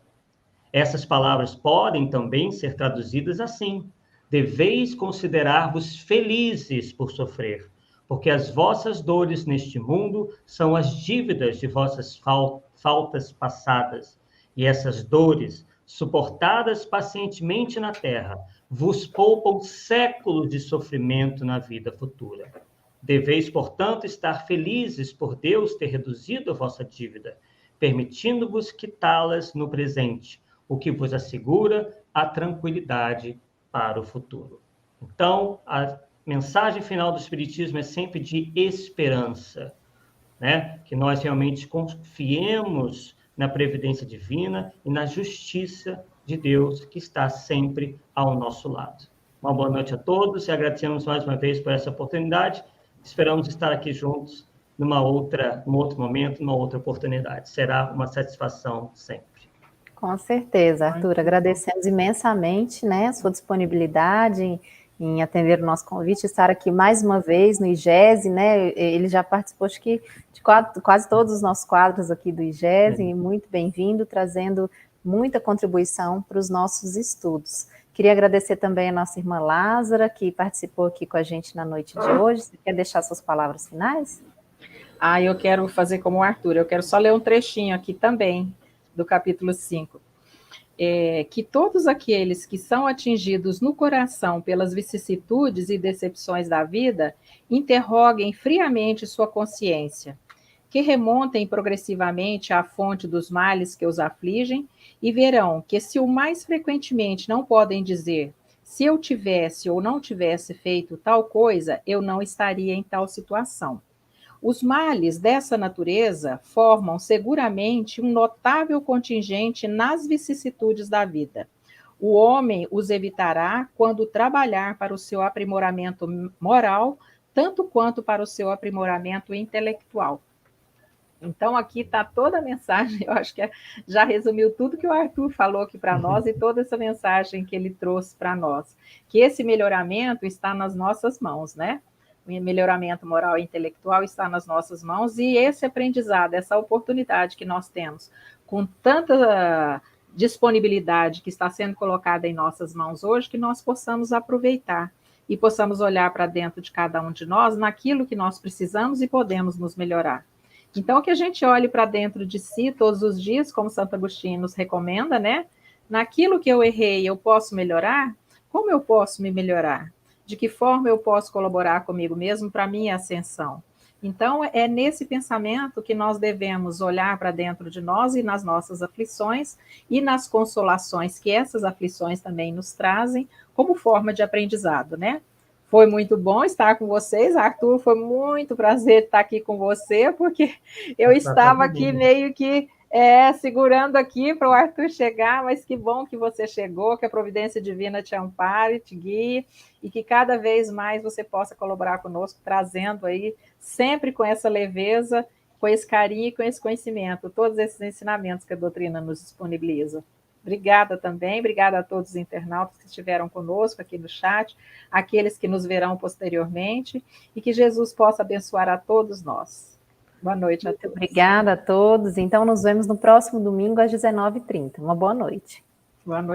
Essas palavras podem também ser traduzidas assim: deveis considerar-vos felizes por sofrer, porque as vossas dores neste mundo são as dívidas de vossas faltas passadas, e essas dores, suportadas pacientemente na terra, vos poupam séculos de sofrimento na vida futura. Deveis, portanto, estar felizes por Deus ter reduzido a vossa dívida, permitindo-vos quitá-las no presente, o que vos assegura a tranquilidade para o futuro. Então, a mensagem final do Espiritismo é sempre de esperança, né? Que nós realmente confiemos na previdência divina e na justiça de Deus, que está sempre ao nosso lado. Uma boa noite a todos e agradecemos mais uma vez por essa oportunidade. Esperamos estar aqui juntos num outro momento, numa outra oportunidade. Será uma satisfação sempre. Com certeza, Arthur. Agradecemos imensamente, né, a sua disponibilidade em atender o nosso convite, estar aqui mais uma vez no IGESE, né? Ele já participou, acho que, de quase todos os nossos quadros aqui do IGESE, e muito bem-vindo, trazendo muita contribuição para os nossos estudos. Queria agradecer também a nossa irmã Lázara, que participou aqui com a gente na noite de hoje. Você quer deixar suas palavras finais? Eu quero fazer como o Arthur, eu quero só ler um trechinho aqui também, do capítulo 5. Que todos aqueles que são atingidos no coração pelas vicissitudes e decepções da vida, interroguem friamente sua consciência, que remontem progressivamente à fonte dos males que os afligem e verão que se o mais frequentemente não podem dizer se eu tivesse ou não tivesse feito tal coisa, eu não estaria em tal situação. Os males dessa natureza formam seguramente um notável contingente nas vicissitudes da vida. O homem os evitará quando trabalhar para o seu aprimoramento moral, tanto quanto para o seu aprimoramento intelectual. Então, aqui está toda a mensagem, eu acho que já resumiu tudo que o Arthur falou aqui para nós e toda essa mensagem que ele trouxe para nós. Que esse melhoramento está nas nossas mãos, né? O melhoramento moral e intelectual está nas nossas mãos, e esse aprendizado, essa oportunidade que nós temos, com tanta disponibilidade que está sendo colocada em nossas mãos hoje, que nós possamos aproveitar e possamos olhar para dentro de cada um de nós, naquilo que nós precisamos e podemos nos melhorar. Então, que a gente olhe para dentro de si todos os dias, como Santo Agostinho nos recomenda, né? Naquilo que eu errei, eu posso melhorar? Como eu posso me melhorar? De que forma eu posso colaborar comigo mesmo para a minha ascensão? Então, é nesse pensamento que nós devemos olhar para dentro de nós e nas nossas aflições e nas consolações que essas aflições também nos trazem como forma de aprendizado, né? Foi muito bom estar com vocês, Arthur, foi muito prazer estar aqui com você, porque eu estava aqui meio que segurando aqui para o Arthur chegar, mas que bom que você chegou, que a providência divina te ampare, te guie, e que cada vez mais você possa colaborar conosco, trazendo aí, sempre com essa leveza, com esse carinho e com esse conhecimento, todos esses ensinamentos que a doutrina nos disponibiliza. Obrigada também, obrigada a todos os internautas que estiveram conosco aqui no chat, aqueles que nos verão posteriormente, e que Jesus possa abençoar a todos nós. Boa noite a todos. Obrigada a todos. Então, nos vemos no próximo domingo às 19h30. Uma boa noite. Boa noite.